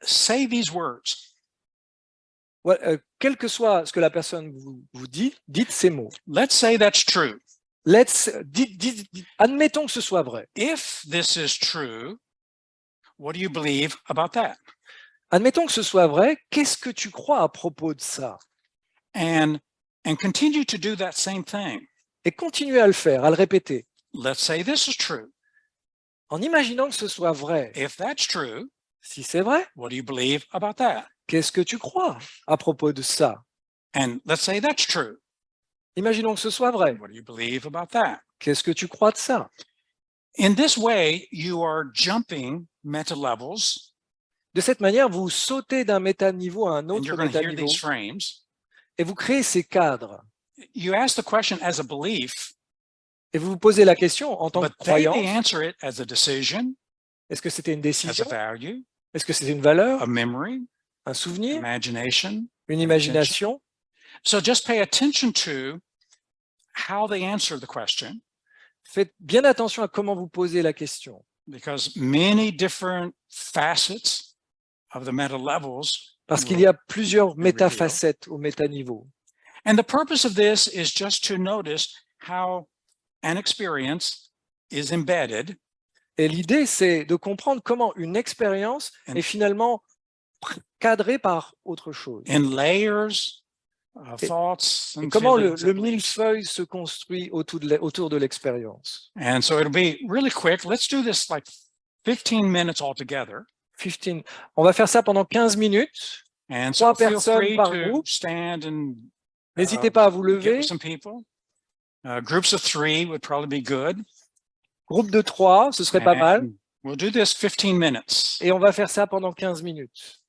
say these words. Quel que soit ce que la personne vous dit, dites ces mots. Let's say that's true. Admettons que ce soit vrai. If this is true, what do you believe about that? Admettons que ce soit vrai, qu'est-ce que tu crois à propos de ça? And continue to do that same thing. Et continuez à le faire, à le répéter. Let's say this is true. En imaginant que ce soit vrai. If that's true, Si c'est vrai, what do you believe about that? qu'est-ce que tu crois à propos de ça? And let's say that's true. Imaginons que ce soit vrai. What do you believe about that? Qu'est-ce que tu crois de ça? In this way, you are jumping meta levels, De cette manière, vous sautez d'un métaniveau à un and autre you're going to hear métaniveau these frames. et vous créez ces cadres. You ask the question as a belief, Et vous vous posez la question en tant que but they croyance, answer it as a decision, est-ce que c'était une as a décision? value, Est-ce que c'était une valeur? a memory, Un souvenir? imagination. Une imagination? So just pay attention to how they answer the question, Faites bien attention à comment vous posez la question, because many different facets of the meta levels. parce qu'il y a plusieurs reveal. métafacettes au métaniveau. And the purpose of this is just to notice how an experience is embedded Et l'idée, c'est de comprendre comment une expérience And- est finalement cadrée par autre chose. in layers, Et- thoughts, Et and comment feelings le and beliefs. millefeuille se construit autour de l'expérience. And so it'll be really quick. Let's do this like 15 minutes altogether. 15. On va faire ça pendant 15 minutes. And so 3 feel personnes free par to groupe. stand and N'hésitez pas à vous get lever with some people. Groups of 3 would probably be good. Groupe de 3, ce serait pas mal. And we'll do this 15 minutes. Et on va faire ça pendant 15 minutes.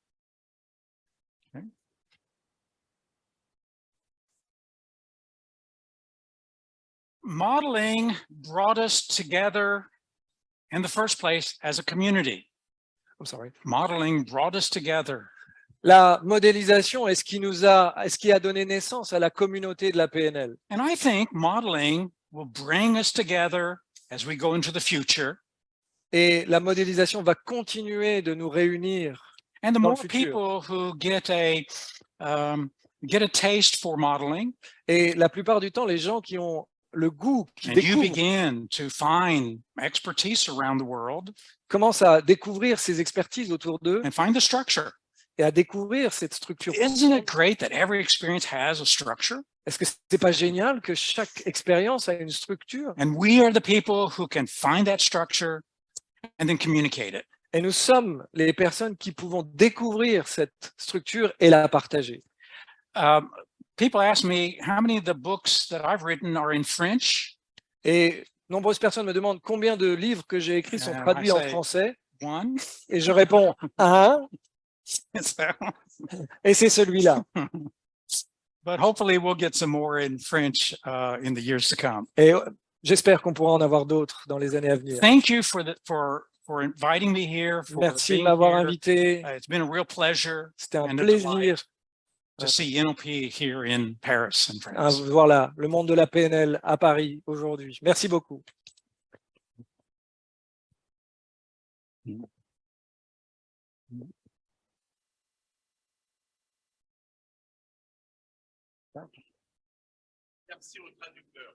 Modeling brought us together in the first place as a community. I'm sorry. Modeling brought us together. La modélisation est ce qui a donné naissance à la communauté de la PNL. And I think modeling will bring us together as we go into the future. Et la modélisation va continuer de nous réunir. And the Dans le more futur. people who get a taste for modeling, Et la plupart du temps, les gens qui ont le goût, qui and you découvrent, begin to find expertise around the world commencent à découvrir ces expertises autour d'eux and find the structure. et à découvrir cette structure. Isn't it great that every experience has a structure? Est-ce que c'est pas génial que chaque expérience a une structure? And we are the people who can find that structure and then communicate it. Et nous sommes les personnes qui pouvons découvrir cette structure et la partager. People ask me how many of the books that I've written are in French. Et nombreuses personnes me demandent combien de livres que j'ai écrits sont I traduits en say- français. One. Et je réponds un, So, et c'est celui-là. but hopefully we'll get some more in French in the years to come. Et j'espère qu'on pourra en avoir d'autres dans les années à venir. Thank you for inviting me here. For Merci de being m'avoir here. invité. It's been a real pleasure C'était un and a plaisir to see NLP here in Paris and à France. voir le monde de la PNL à Paris aujourd'hui. Merci beaucoup. Merci au traducteur.